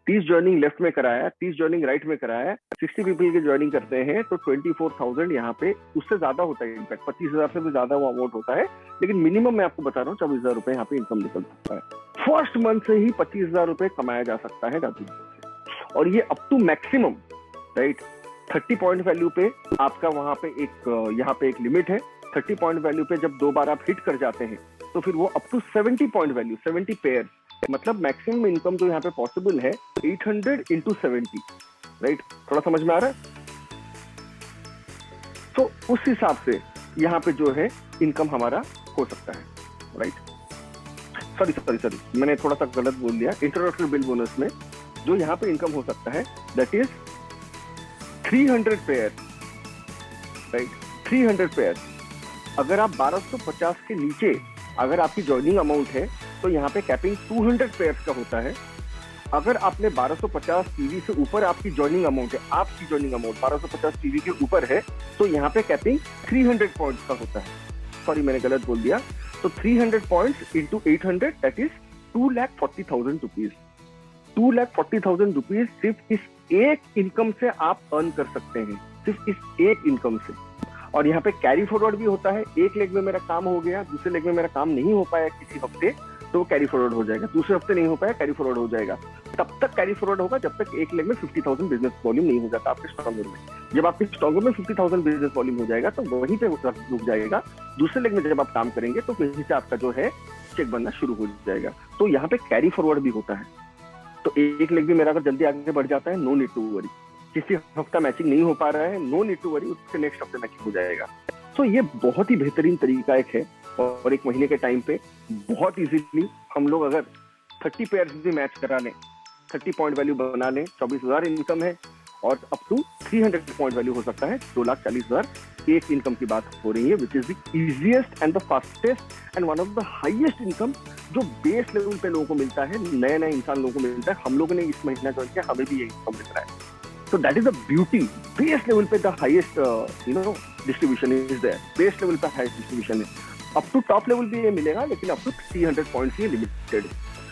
30 ज्वाइनिंग लेफ्ट में कराया, 30 ज्वाइनिंग राइट में कराया, 60 पीपल की ज्वाइनिंग करते हैं तो 24,000 यहाँ पे, उससे ज्यादा होता है, इनफैक्ट 25,000 से भी ज्यादा वो अमाउंट होता है, लेकिन मिनिमम मैं आपको बता रहा हूँ 24,000 रुपए यहाँ पे इनकम निकल सकता है। फर्स्ट मंथ से ही 25,000 रुपए कमाया जा सकता है राजू, और ये up to maximum, right. 30 point value पे आपका वहां पे एक यहाँ पे एक लिमिट है। 30 पॉइंट वैल्यू पे जब 2 बार आप हिट कर जाते हैं तो फिर वो up to 70 point value, 70 pair, मतलब मैक्सिमम इनकम जो यहाँ पे पॉसिबल है 800 into 70, राइट। थोड़ा समझ में आ रहा है? तो उस हिसाब से यहाँ पे जो है इनकम हमारा हो सकता है, राइट। सॉरी मैंने थोड़ा सा गलत बोल दिया। इंट्रोडक्टरी बिल बोनस में जो यहाँ पे इनकम हो सकता है that is 300 pair, right. 300 pair. अगर आप 1250 के नीचे अगर आपकी ज्वाइनिंग अमाउंट है तो यहाँ पे कैपिंग 200 पेयर्स का होता है। अगर आपने 1250 PV से ऊपर आपकी ज्वाइनिंग अमाउंट है, आपकी ज्वाइनिंग अमाउंट 1250 PV के ऊपर है, तो यहाँ पे कैपिंग 300 पॉइंट्स का होता है। सॉरी मैंने गलत बोल दिया। तो 300 points into 800 that is 2,40,000 rupees. 2,40,000 rupees सिर्फ इस एक इनकम से आप अर्न कर सकते हैं, सिर्फ इस एक इनकम से। और यहाँ पे कैरी फॉरवर्ड भी होता है। एक लेग में मेरा काम हो गया, दूसरे लेग में मेरा काम नहीं हो पाया किसी हफ्ते, तो कैरी फॉरवर्ड हो जाएगा। दूसरे हफ्ते नहीं हो पाया, कैरी फॉरवर्ड हो जाएगा। तब तक कैरी फॉरवर्ड होगा जब तक एक लेग में 50,000 बिजनेस वॉल्यूम नहीं हो जाता आपके स्ट्रॉन्गर में। जब आपके स्ट्रॉन्गर में 50,000 बिजनेस वॉल्यूम हो जाएगा तो वहीं पे रुक जाएगा। दूसरे लेग में जब आप काम करेंगे तो वहीं से आपका जो है चेक बनना शुरू हो जाएगा। तो यहाँ पे कैरी फॉरवर्ड भी होता है। तो एक लेग भी मेरा अगर जल्दी आगे बढ़ जाता है, नो नीड टू वरी। किसी हफ्ता मैचिंग नहीं हो पा रहा है, नो नीड टू वरी, उससे नेक्स्ट हफ्ते मैचिंग हो जाएगा। तो ये बहुत ही बेहतरीन तरीका एक है। और एक महीने के टाइम पे बहुत इजीली हम लोग अगर 30 पेयर्स भी मैच करा लें, 30 पॉइंट वैल्यू बना लें, 24,000 इनकम है और अप टू 300 पॉइंट वैल्यू हो सकता है, 2,40,000 एक इनकम की बात हो रही है, which is the easiest and the fastest and one of the highest income जो बेस लेवल पे लोगों को मिलता है, नए नए इंसान लोगों को मिलता है। हम लोगों ने इस महीना ज्वाइन किया, हमें भी ये इनकम मिल रहा है। So that is the beauty. Base level पे the highest distribution is there. Base level पे highest distribution है। Up to top level भी ये मिलेगा, लेकिन up to 300 points ये limited।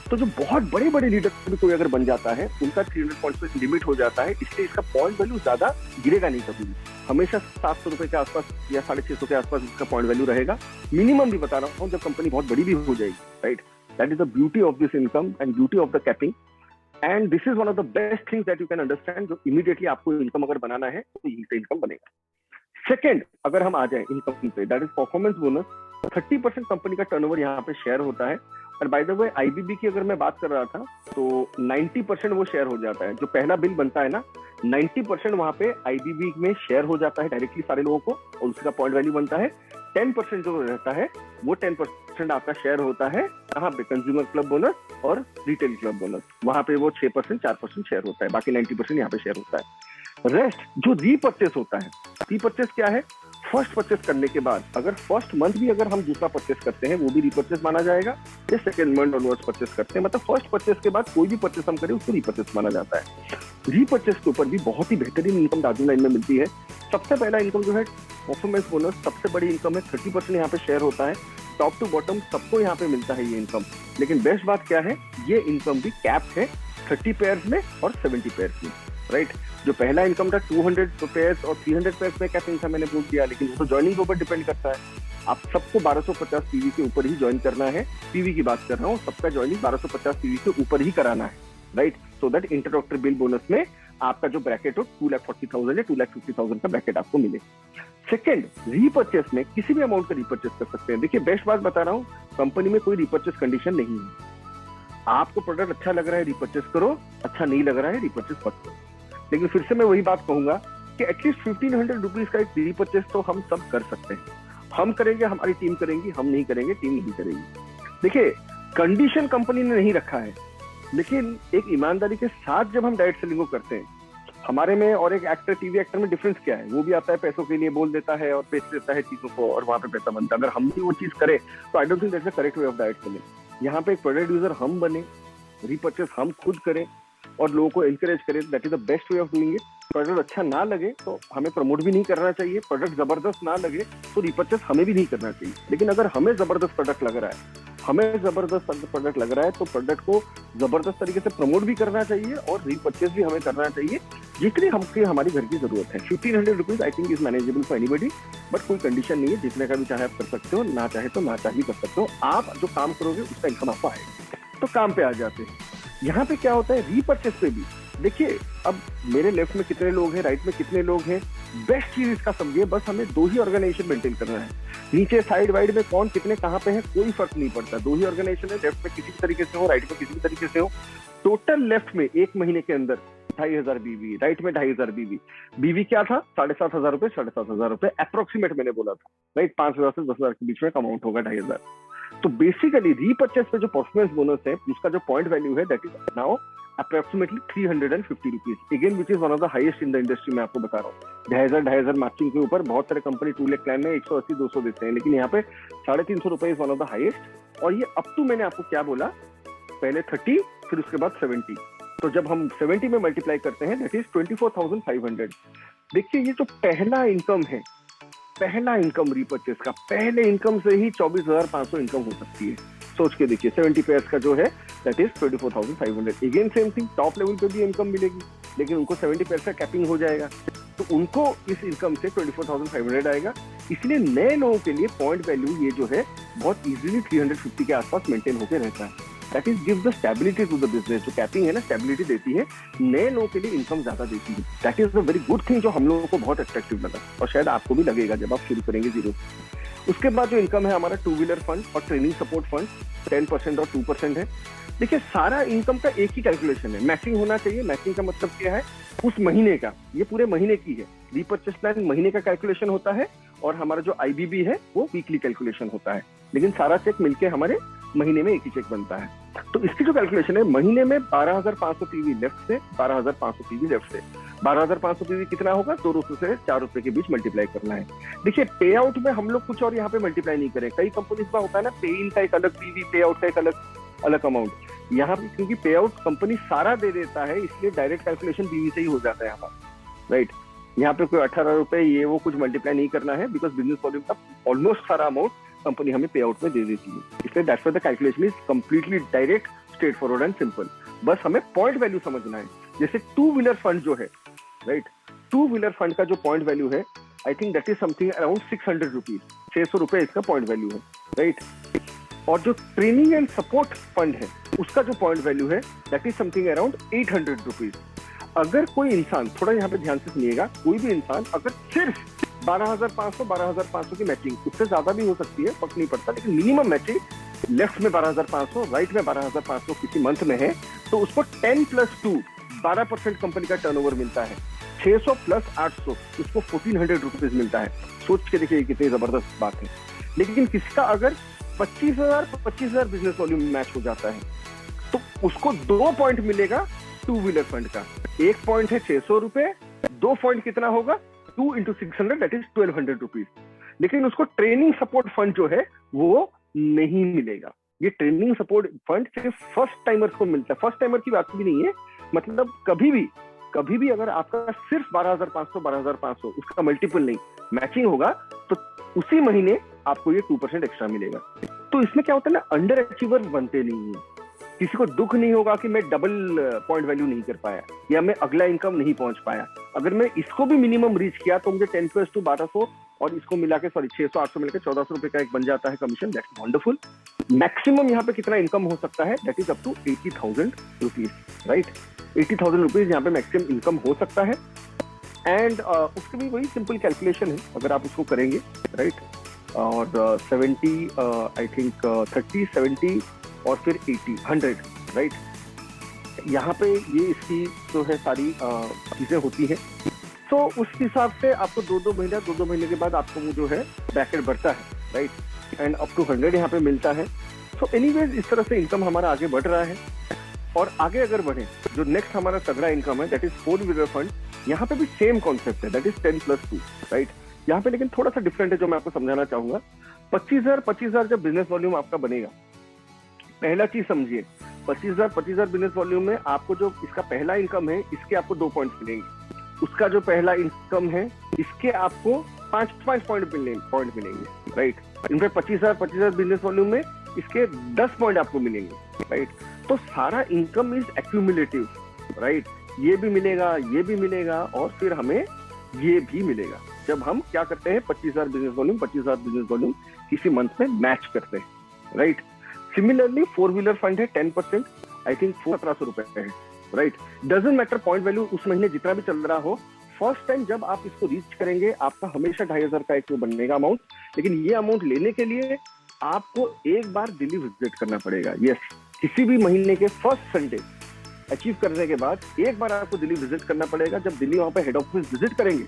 तो जो बहुत बड़े बड़े लीडर भी कोई अगर बन जाता है, उनका 300 पॉइंट्स पे लिमिट हो जाता है, इसलिए इसका पॉइंट वैल्यू ज्यादा गिरेगा नहीं कभी भी। हमेशा 700 रुपए के आसपास या 650 के आसपास इसका पॉइंट वैल्यू रहेगा। मिनिमम भी बता रहा हूँ जब कंपनी बहुत बड़ी भी हो जाएगी, right. That is the beauty of this income and beauty of the capping. And this is one of the best things that you can understand. जो इमीडिएटली आपको इनकम अगर बनाना है तो यहीं से इनकम बनेगा। सेकंड, अगर हम आ जाए इनकम पे, that is performance bonus. 30% company का टर्नओवर यहाँ पे शेयर होता है। और बाय द वे आईबीबी की अगर मैं बात कर रहा था तो 90% वो शेयर हो जाता है। जो पहला बिल बनता है ना, 90% वहां पे आईबीबी में शेयर हो जाता है डायरेक्टली सारे लोगों को, और उसका पॉइंट वैल्यू बनता है। 10% जो रहता है वो 10% आपका शेयर होता है कहाँ पे, कंज्यूमर क्लब बोनस और रिटेल क्लब बोनस। वहां पे वो 6% 4% शेयर होता है, बाकी 90% यहाँ पे शेयर होता है। रेस्ट जो रीपर्चेस होता है, रीपर्चेस क्या है, फर्स्ट परचेस करने के बाद अगर फर्स्ट मंथ भी अगर हम दूसरा परचेस करते हैं वो भी रीपर्चेस माना जाएगा। ये सेकंड मंथ ऑनवर्ड्स परचेस करते हैं, मतलब फर्स्ट परचेस के बाद कोई भी परचेस हम करें उसको रीपर्चेस माना जाता है। रीपर्चेस के ऊपर भी बहुत ही बेहतरीन इनकम दार्जिलिंग लाइन में मिलती है। सबसे पहला इनकम जो है परफॉर्मेंस बोनस, सबसे बड़ी इनकम है। 30% यहाँ पे शेयर होता है, टॉप टू बॉटम सबको यहाँ पे मिलता है ये इनकम। लेकिन बेस्ट बात क्या है, ये इनकम भी कैप्ड है 30 पेयर्स में और 70 पेयर्स में, राइट। जो पहला इनकम था 200 पेयर्स और 300 पेयर्स में कैपिंग था, मैंने बोल दिया, लेकिन वो तो ज्वाइनिंग के ऊपर डिपेंड करता है। आप सबको 1250 पीवी के ऊपर ही ज्वाइन करना है। पीवी की बात कर रहा हूँ, सबका ज्वाइनिंग 1250 पीवी के ऊपर ही कराना है, right. So that introductory bill bonus में आपका जो ब्रैकेट हो 2,40,000 या 2,50,000 का ब्रैकेट आपको मिले। सेकंड, रीपर्चेस में किसी भी अमाउंट का रीपर्चेस कर सकते हैं। देखिए बेस्ट बात बता रहा हूँ, कंपनी में कोई रीपर्चेस कंडीशन नहीं है। आपको प्रोडक्ट अच्छा लग रहा है रीपर्चेस करो, अच्छा नहीं लग रहा है रीपर्चेस मत करो। लेकिन फिर से मैं वही बात कहूंगा कि एटलीस्ट 1500 रुपीज का एक रीपर्चेस तो हम सब कर सकते हैं। हम करेंगे, हमारी टीम करेंगी, हम नहीं करेंगे, टीम नहीं करेगी। देखिए कंडीशन कंपनी ने नहीं रखा है, लेकिन एक ईमानदारी के साथ जब हम डायरेक्ट सेलिंग को करते हैं हमारे में और एक एक्टर, टीवी एक्टर में डिफरेंस क्या है? वो भी आता है पैसों के लिए, बोल देता है और बेच देता है चीजों को और वहां पे पैसा बनता है। अगर हम भी वो चीज करें तो I don't think that's the correct way of diet for me. यहाँ पे एक प्रोडक्ट यूजर हम बने, रीपर्चेस हम खुद करें और लोगों को एनकरेज करें, that is the best way of doing it. Product अच्छा ना लगे तो हमें प्रमोट भी नहीं करना चाहिए, प्रोडक्ट जबरदस्त ना लगे तो रीपर्चेस हमें भी नहीं करना चाहिए। लेकिन अगर हमें जबरदस्त प्रोडक्ट लग रहा है, तो प्रोडक्ट को जबरदस्त तरीके से प्रमोट भी करना चाहिए और रीपर्चेस भी हमें करना चाहिए जितनी हमारी घर की जरूरत है। 1500 rupees I think is manageable for anybody, but कोई कंडीशन नहीं है, जितने का भी चाहे आप कर सकते हो, ना चाहे तो ना चाहे भी कर सकते हो। आप जो काम करोगे उसका इनकम आपको आएगा। तो काम पे आ जाते हैं। यहाँ पे क्या होता है, रीपर्चेस पे भी देखिए, अब मेरे लेफ्ट में कितने लोग हैं, राइट में कितने लोग हैं, बेस्ट चीज इसका समझिए, बस हमें 2 ही ऑर्गेनाइजेशन मेंटेन करना है। नीचे साइड वाइड में कौन कितने कहाँ पे है कोई फर्क नहीं पड़ता, 2 ही ऑर्गेनाइजेशन है। लेफ्ट में किसी भी तरीके से हो, राइट में किसी भी तरीके से हो। टोटल लेफ्ट में 1 महीने के अंदर 2500 बीवी, राइट में 2500 बीवी। बीवी क्या था? 7500 रुपए, 7500 रुपए अप्रोक्सीमेट मैंने बोला था, राइट। 5000 से 10,000 के बीच में अमाउंट होगा 2500। तो बेसिकली रीपर्चेस पे जो परफॉर्मेंस बोनस है, जिसका जो पॉइंट वैल्यू है, that is now approximately 350 rupees, again which is one of the highest in the industry. मैं आपको बता रहा हूँ 2500 मैचिंग के ऊपर बहुत सारे कंपनी 2 लाख प्लान में 180-200 देते हैं, लेकिन यहाँ पे 350 रुपए is one of the highest. और ये अप टू, मैंने आपको क्या बोला, पहले 30 फिर उसके बाद 70। तो जब हम 70 में मल्टीप्लाई करते हैं दैट इज 24,500। देखिए ये जो पहला इनकम है, पहला इनकम रीपर्चेस का, पहले इनकम से ही 24,500 इनकम हो सकती है। सोच के देखिए, 70 पेयर्स का जो है that is 24,500। Again same thing, top level पे भी इनकम मिलेगी, लेकिन उनको 70 पेयर्स का कैपिंग हो जाएगा, तो उनको इस इनकम से 24,500 आएगा। इसलिए नए लोगों के लिए पॉइंट वैल्यू ये जो है बहुत इजीली 350 के आसपास मेंटेन होकर रहता है। That is give the stability to the business. जो कैपिंग है ना, स्टेबिलिटी देती है, नए लोगों के लिए इनकम ज्यादा देती है। That is a very good thing जो हम लोगों को बहुत अट्रैक्टिव लगा और शायद आपको भी लगेगा जब आप शुरू करेंगे जीरो। उसके बाद जो इनकम है हमारा 2 व्हीलर फंड और ट्रेनिंग सपोर्ट फंड 10% और 2% है। देखिए सारा इनकम का एक ही कैलकुलेशन है, मैचिंग होना चाहिए। मैचिंग का मतलब क्या है, उस महीने का, ये पूरे महीने की है। रीपर्चेस प्लान महीने का कैलकुलेशन होता है और हमारा जो आईबीबी है वो वीकली कैलकुलेशन होता है, लेकिन सारा चेक मिलके हमारे महीने में एक ही चेक बनता है। तो इसकी जो कैलकुलेशन है, महीने में 12,500 पीवी लेफ्ट से, 12,500 पीवी लेफ्ट से। 12,500 पीवी कितना होगा, 2 रुपए से 4 रुपए के बीच मल्टीप्लाई करना है। देखिए पे आउट में हम लोग कुछ और यहाँ पे मल्टीप्लाई नहीं करें। कई कंपनीज में होता है ना, पे इन का एक अलग पीवी, पे आउट का एक अलग अमाउंट। यहाँ पे क्योंकि पे आउट कंपनी सारा दे देता है, इसलिए डायरेक्ट कैलकुलेशन पीवी से ही हो जाता है हमारा, राइट। यहाँ पे कोई 18 रुपए ये वो कुछ मल्टीप्लाई नहीं करना है, बिकॉज बिजनेस वॉल्यूम का ऑलमोस्ट सारा अमाउंट कंपनी हमें पे आउट में दे देती है। इसलिए that's why the calculation is completely direct, straight forward and simple. बस हमें पॉइंट वैल्यू समझना है। जैसे 2 व्हीलर फंड जो है, राइट, 2 व्हीलर फंड का जो पॉइंट वैल्यू है, I think that is something around 600 rupees, 600 रुपए इसका पॉइंट वैल्यू है, राइट। और जो ट्रेनिंग एंड सपोर्ट फंड है उसका जो पॉइंट वैल्यू है that is something around 800 rupees. अगर कोई इंसान, थोड़ा यहाँ पे ध्यान से सुनिएगा, कोई भी इंसान अगर सिर्फ 12,500 की मैचिंग, उससे ज्यादा भी हो सकती है, फर्क नहीं पड़ता, लेकिन मिनिमम मैचिंग लेफ्ट में 12,500, राइट में 12,500 किसी मंथ में है, तो उसको 10 + 2 12% कंपनी का टर्नओवर मिलता है। 600 + 800 उसको 1,400 रुपीज मिलता है। सोच के देखिए कितनी जबरदस्त बात है। लेकिन किसका अगर 25,000 बिजनेस वॉल्यूम मैच हो जाता है तो उसको 2 पॉइंट मिलेगा 2 व्हीलर फंड का। एक पॉइंट है 600 रुपए, 2 पॉइंट कितना होगा, 2 × 600 दैट इज 1,200 रुपीज। लेकिन उसको ट्रेनिंग सपोर्ट फंड जो है वो नहीं मिलेगा। ये ट्रेनिंग सपोर्ट फंड सिर्फ फर्स्ट टाइमर्स को मिलता है। फर्स्ट टाइमर की बात भी नहीं है, मतलब कभी भी अगर आपका सिर्फ 12,500 उसका मल्टीपल नहीं मैचिंग होगा तो उसी महीने आपको ये 2% एक्स्ट्रा मिलेगा। तो इसमें क्या होता है ना, अंडर अचीवर बनते नहीं है। किसी को दुख नहीं होगा कि मैं डबल पॉइंट वैल्यू नहीं कर पाया या मैं अगला इनकम नहीं पहुंच पाया। अगर मैं इसको भी मिनिमम रीच किया तो मुझे 10 + 2 1200 और इसको मिला के 600-800 मिलकर 1,400 रुपए का एक बन जाता है कमीशन। That's wonderful. मैक्सिमम यहाँ पे कितना इनकम हो सकता है, that is up to 80,000 rupees, right. 80,000 rupees यहाँ पे मैक्सिमम इनकम हो सकता है। एंड उसके भी वही सिंपल कैलकुलेशन है अगर आप उसको करेंगे, राइट। और 70 आई थिंक 30 70 और फिर 80 100, राइट। यहाँ पे ये इसकी जो है सारी चीजें होती हैं। तो उस हिसाब से आपको 2-2 महीने के बाद आपको वो जो है ब्रैकेट बढ़ता है, राइट। एंड अप टू 100 यहाँ पे मिलता है। सो एनीवेज इस तरह से इनकम हमारा आगे बढ़ रहा है। और आगे अगर बढ़े, जो नेक्स्ट हमारा तगड़ा इनकम है दैट इज 4 व्हीलर फंड। यहाँ पे भी सेम कॉन्सेप्ट है, दैट इज 10+2, राइट। यहाँ पे लेकिन थोड़ा सा डिफरेंट है जो मैं आपको समझाना चाहूंगा। 25,000 जब बिजनेस वॉल्यूम आपका बनेगा, पहला चीज समझिए, 25,000 बिजनेस वॉल्यूम में आपको जो इसका पहला इनकम है, इसके आपको 2 पॉइंट्स मिलेंगे। उसका जो पहला इनकम है, इसके आपको 5 पॉइंट मिलेंगे, राइट। इनफैक्ट 25,000 बिजनेस वॉल्यूम में इसके 10 पॉइंट आपको मिलेंगे, राइट। तो सारा इनकम इज एक्यूमुलेटिव, राइट। ये भी मिलेगा, ये भी मिलेगा, और फिर हमें ये भी मिलेगा जब हम क्या करते हैं, 25,000 बिजनेस वॉल्यूम किसी मंथ में मैच करते हैं, राइट। सिमिलरली 4-व्हीलर फंड है 10%, आई थिंक 1700 रुपए है, right. Doesn't matter point value उस महीने जितना भी चल रहा हो, फर्स्ट टाइम जब आप इसको रीच करेंगे, आपका हमेशा 2,500 का एक बनेगा अमाउंट। लेकिन ये अमाउंट लेने के लिए आपको एक बार दिल्ली विजिट करना पड़ेगा। यस, किसी भी महीने के फर्स्ट संडे अचीव करने के बाद एक बार आपको दिल्ली विजिट करना पड़ेगा। जब दिल्ली वहां पे हेड ऑफिस विजिट करेंगे,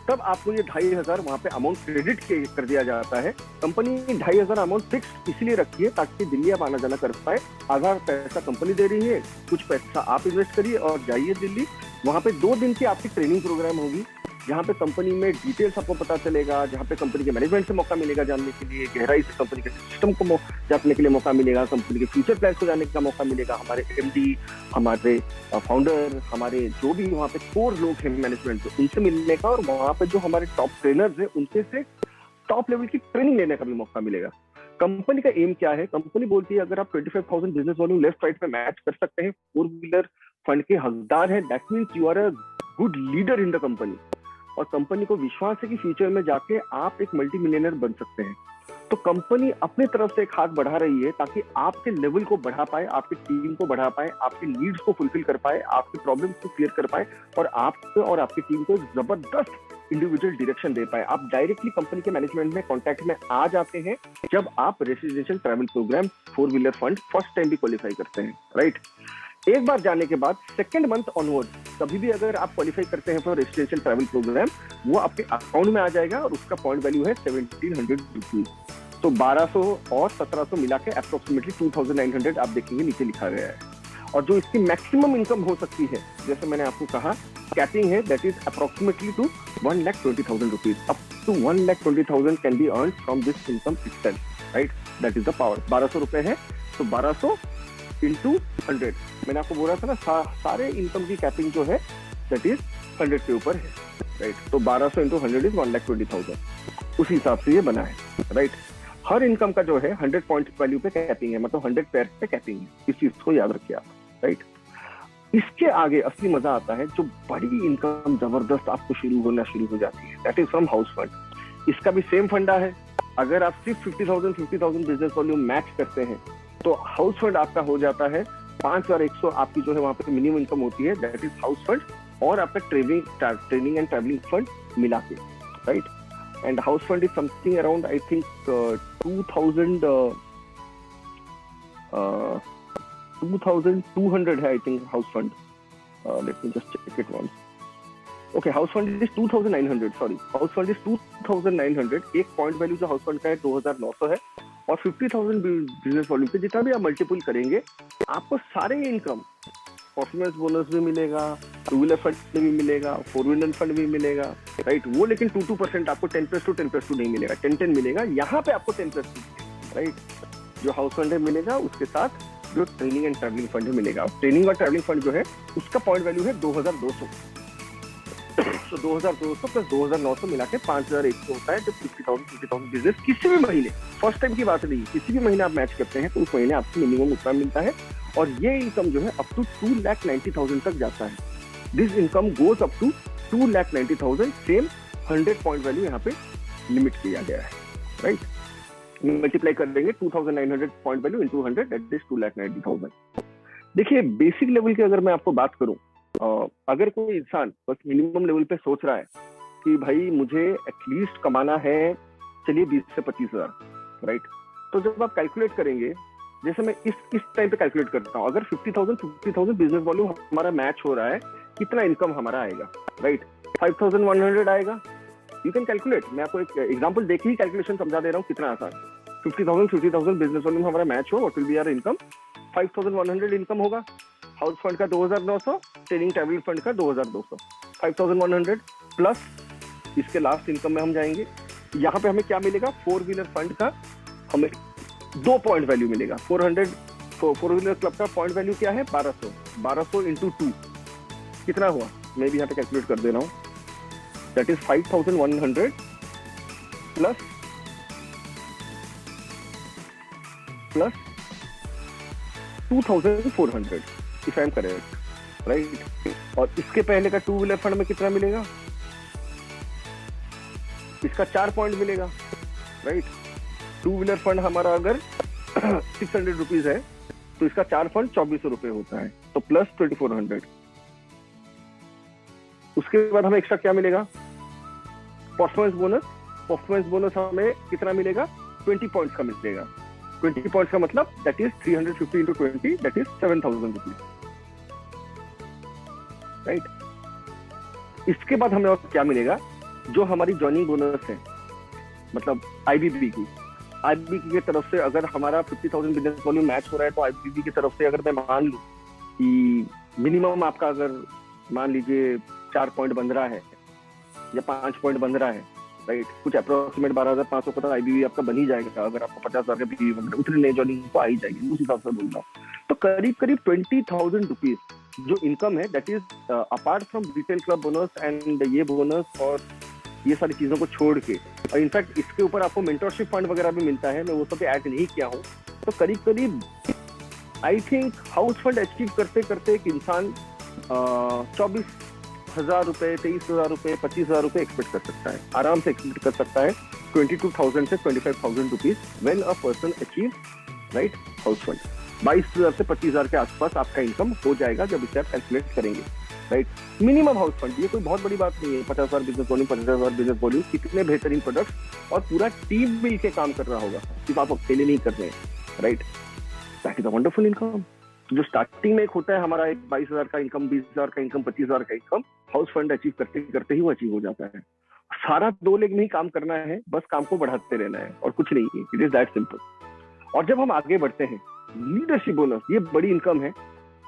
तब आपको ये 2,500 वहां पे अमाउंट क्रेडिट कर दिया जाता है। कंपनी 2,500 अमाउंट फिक्स इसलिए रखी है ताकि दिल्ली आप आना जाना कर पाए। आधा पैसा कंपनी दे रही है, कुछ पैसा आप इन्वेस्ट करिए और जाइए दिल्ली। वहां पे 2 दिन की आपकी ट्रेनिंग प्रोग्राम होगी, जहाँ पे कंपनी में डिटेल्स आपको पता चलेगा, जहाँ पे कंपनी के मैनेजमेंट से मौका मिलेगा जानने के लिए, गहराई से कंपनी के सिस्टम को जानने के लिए मौका मिलेगा, कंपनी के फ्यूचर प्लान को जानने का मौका मिलेगा, हमारे एमडी, हमारे फाउंडर, हमारे जो भी वहाँ पे कोर लोग हैं मैनेजमेंट, उनसे मिलने का, और वहाँ पे जो हमारे टॉप ट्रेनर्स हैं उनके से टॉप लेवल की ट्रेनिंग लेने का भी मौका मिलेगा। कंपनी का एम क्या है? कंपनी बोलती है अगर आप 25,000 बिजनेस वॉल्यूम लेफ्ट राइट में मैच कर सकते हैं, 4-व्हीलर फंड के हकदार है, that means you are a good leader in the company. और कंपनी को विश्वास है कि फ्यूचर में जाके आप एक मल्टी मिलियनर बन सकते हैं। तो कंपनी अपनी तरफ से एक हाथ बढ़ा रही है ताकि आपके लेवल को बढ़ा पाए, आपकी टीम को बढ़ा पाए, आपकी नीड्स को फुलफिल कर पाए, आपकी प्रॉब्लम्स को क्लियर कर पाए, और आपको और आपकी टीम को जबरदस्त इंडिविजुअल डायरेक्शन दे पाए। आप डायरेक्टली कंपनी के मैनेजमेंट में कॉन्टैक्ट में आ जाते हैं जब आप residential travel programme four wheeler fund first time भी क्वालिफाई करते हैं, राइट। एक बार जाने के बाद सेकंड मंथ ऑनवर्ड कभी भी अगर आप क्वालिफाई करते हैं फॉर रेसिडेंशियल ट्रैवल प्रोग्राम, वो आपके अकाउंट में आ जाएगा और उसका पॉइंट वैल्यू है 1,700 रुपीज। तो 1,200 और 1,700 मिला के अप्रोक्सीमेटली 2,900 आप देखेंगे नीचे लिखा गया है। और जो इसकी मैक्सिमम इनकम हो सकती है, जैसे मैंने आपको कहा, कैपिंग है, that is approximately to 1,20,000 rupees. Up to 1,20,000 can be earn from this income itself, right. That is the power. 1,200 रुपए है तो 1,200 इंटू 100, मैंने आपको बोला था ना, सारे इनकम की कैपिंग जो है दैट इज 100 के ऊपर है, राइट। तो 1,200 इंटू 100 इज 1,20,000, उस हिसाब से ये बना है, राइट। हर इनकम का जो है 100 पॉइंट वैल्यू पे कैपिंग है, मतलब 100 पेयर पे कैपिंग है। इस चीज को याद रखिए आप, राइट। इसके आगे असली मजा आता है, जो बड़ी इनकम जबरदस्त आपको होना शुरू हो जाती है, that is from house fund. इसका भी सेम फंडा है। अगर आप सिर्फ 50,000 बिजनेस वॉल्यूम मैच करते हैं तो हाउस फंड आपका हो जाता है 5,100, आपकी जो है वहां पे मिनिमम इनकम होती है, दैट इज हाउस फंड, और आपका ट्रेनिंग एंड ट्रैवलिंग फंड मिला के, right. And house fund is something around I think 2,200 है I think house fund. Let me just check it once. Okay, house fund is 2,900, sorry, house fund is 2,900। एक point value जो house fund का है 2,900 है, और 50,000 business volume पे जितना भी आप मल्टीपल करेंगे, आपको सारे इनकम, परफॉर्मेंस बोनस भी मिलेगा, 2-व्हीलर फंड भी मिलेगा, 4-व्हीलर फंड भी मिलेगा, राइट। वो लेकिन 2% आपको 10+2 नहीं मिलेगा, 10 मिलेगा। यहाँ पे आपको 10+2, राइट। जो हाउस फंड है मिलेगा, उसके साथ जो ट्रेनिंग एंड ट्रैवलिंग फंड मिलेगा। ट्रेनिंग और ट्रैवलिंग फंड जो है उसका पॉइंट वैल्यू है 2,200। तो 2,200 प्लस 2,900 मिला के 5,100 होता है। जब 50,000 बिजनेस किसी भी महीने, फर्स्ट टाइम की बात नहीं, किसी भी महीने आप मैच करते हैं तो उस महीने आपको मिनिमम उतना मिलता है, और ये इनकम जो है अप टू 2,90,000 तक जाता है। This income goes up to 2,90,000। Same 100 point value यहाँ पे लिमिट किया गया है, राइट। मल्टीप्लाई कर देंगे 2,900 point value into 100, that is 2,90,000। देखिए, बेसिक लेवल की अगर मैं आपको बात करूं, अगर कोई इंसान बस मिनिमम लेवल पे सोच रहा है कि भाई मुझे एटलीस्ट कमाना है, चलिए 20 से 25,000, राइट। तो जब आप कैलकुलेट करेंगे, जैसे मैं इस टाइम पे कैलकुलेट करता हूँ, अगर 50,000 बिजनेस वॉल्यूम हमारा मैच हो रहा है, कितना इनकम हमारा आएगा, राइट। 5,100 आएगा। You can calculate. मैं आपको एक एग्जांपल देके ही कैलकुलेशन समझा दे रहा हूँ कितना आसान। 50,000 बिजनेस वॉल्यूम हमारा मैच हो, what will be our income? 5,100 income होगा। हाउस फंड का 2,900, ट्रेनिंग टैबलेट फंड का 2,200, 5,100 प्लस इसके लास्ट इनकम में हम जाएंगे। यहाँ पे हमें क्या मिलेगा, 4 व्हीलर फंड का हमें 2 पॉइंट वैल्यू मिलेगा। 4 व्हीलर क्लब का पॉइंट वैल्यू क्या है, 1200 इंटू 2 कितना हुआ, मैं भी यहाँ पे कैलकुलेट कर दे रहा हूँ, that is 5,100 plus 2,400 if I am correct, right. और इसके पहले का 2 व्हीलर फंड में कितना मिलेगा, इसका 4 पॉइंट मिलेगा, राइट। 2 व्हीलर फंड हमारा अगर 600 रुपीज है तो इसका 4 फंड 2400 रुपए होता है, तो प्लस 2400। उसके बाद हमें एक्स्ट्रा क्या मिलेगा, परफॉर्मेंस बोनस। परफॉर्मेंस बोनस हमें कितना मिलेगा, 20 पॉइंट्स का मिलेगा। 20 पॉइंट्स का मतलब that is 350 into 20, that is 7,000 rupees, right. इसके बाद हमें और क्या मिलेगा, जो हमारी ज्वाइनिंग बोनस है, मतलब आईबीबी की तरफ से अगर हमारा 50,000 बिजनेस वॉल्यूम मैच हो रहा है, तो आईबीबी की तरफ से अगर मैं मान लूं कि मिनिमम आपका अगर मान लीजिए 4 पॉइंट बन रहा है या 5 पॉइंट बन रहा है, राइट, कुछ अप्रोक्सीमेट 12,500 का आईबीबी आपका बन ही जाएगा। अगर आपको 50,000 का बीवी बन रहा है, उतने नए ज्वाइनिंग को आ ही जाएगी, उस हिसाब से बोल रहा हूँ। तो करीब 20,000 रुपीज जो इनकम है, that is apart from retail club bonus and ये बोनस और ये सारी चीजों को छोड़ के, और इनफैक्ट इसके ऊपर आपको मेंटरशिप फंड वगैरह भी मिलता है, मैं वो सब ऐड नहीं किया हूँ। तो करीब आई थिंक हाउस फंड अचीव करते करते एक इंसान 24,000 रुपए, 23,000 रुपए, 25,000 रुपए एक्सपेक्ट कर सकता है, आराम से एक्सपेक्ट कर सकता है। 22,000 से 25,000 rupees when a person achieve, right, house fund. 22,000 से 25,000 के आसपास आपका इनकम हो जाएगा जब इसे आप कैलकुलेट करेंगे, राइट। मिनिमम हाउस फंड, ये कोई बहुत बड़ी बात नहीं है। 50,000 बिजनेस वॉल्यूम, 50,000 बिजनेस वॉल्यूम, कितने बेहतरीन प्रोडक्ट्स और पूरा टीम मिल के काम कर रहा होगा, सिर्फ आप अकेले नहीं कर रहे हैं, right. That is a wonderful income. जो स्टार्टिंग में एक होता है हमारा एक 22,000 का इनकम, 20,000 का इनकम, 25,000 का इनकम, हाउस फंड अचीव करते करते ही वो अचीव हो जाता है। सारा 2 लेग में ही काम करना है, बस काम को बढ़ाते रहना है और कुछ नहीं है, इट इज दैट सिंपल। और जब हम आगे बढ़ते हैं, लीडरशिप बोनस, ये बड़ी इनकम है।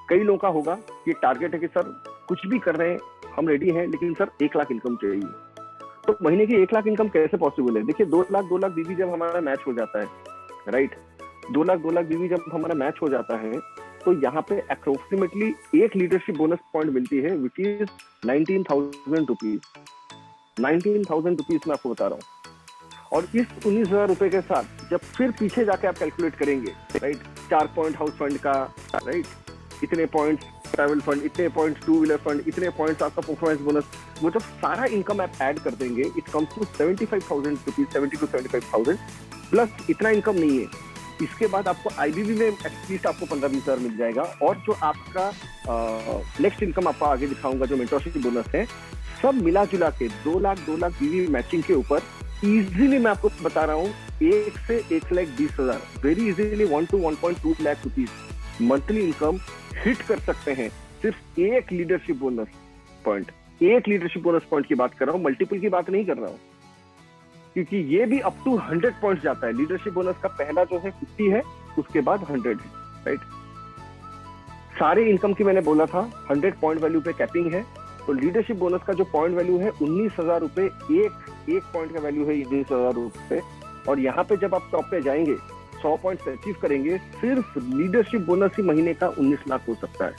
कई लोगों का होगा ये टारगेट है कि सर कुछ भी कर रहे हैं, हम रेडी हैं, लेकिन सर 1 लाख इनकम चाहिए। तो महीने की 1 लाख इनकम कैसे पॉसिबल है? देखिए 2 लाख बीवी जब हमारा मैच हो जाता है, राइट, 2 लाख बीवी जब हमारा मैच हो जाता है, तो यहाँ पे अप्रोक्सीमेटली एक लीडरशिप बोनस पॉइंट मिलती है, विच इज 19,000 रुपीज। 19,000 रुपीज मैं आपको बता रहा हूँ। और इस 19,000 रुपए के साथ जब फिर पीछे जाके आप कैलकुलेट करेंगे, राइट, 4 पॉइंट हाउस फंड का, राइट, इतने पॉइंट्स ट्रैवल फंड, इतने पॉइंट्स 2 व्हीलर फंड, इतने पॉइंट्स आपका परफॉर्मेंस बोनस, वो जब सारा इनकम आप ऐड कर देंगे, it comes to 75,000 rupees, 70 to 75,000 plus इतना इनकम नहीं है। इसके बाद आपको आईबीबी में एटलीस्ट आपको 15-20 मिल जाएगा। और जो आपका नेक्स्ट इनकम आपको आगे दिखाऊंगा, जो मेंटरशिप बोनस है, सब मिला जुला के 2 लाख बीवी मैचिंग के ऊपर इजीली मैं आपको बता रहा हूँ 1 से 1,20,000 very easily 1 to 1.2 lakh rupees monthly income hit कर सकते हैं, सिर्फ एक लीडरशिप बोनस पॉइंट। एक लीडरशिप बोनस पॉइंट की बात कर रहा हूँ, मल्टीपल की बात नहीं कर रहा हूँ, क्योंकि ये भी अप टू 100 पॉइंट्स जाता है। लीडरशिप बोनस का पहला जो है 50 है, उसके बाद 100 है, राइट। सारे इनकम की मैंने बोला था 100 पॉइंट वैल्यू पे कैपिंग है, तो लीडरशिप बोनस का जो पॉइंट वैल्यू है 19,000 रुपए, एक पॉइंट का वैल्यू है 19,000 रुपए। और यहाँ पे जब आप टॉप पे जाएंगे, 100 पॉइंट्स अचीव करेंगे, सिर्फ लीडरशिप बोनस ही महीने का 19 लाख हो सकता है,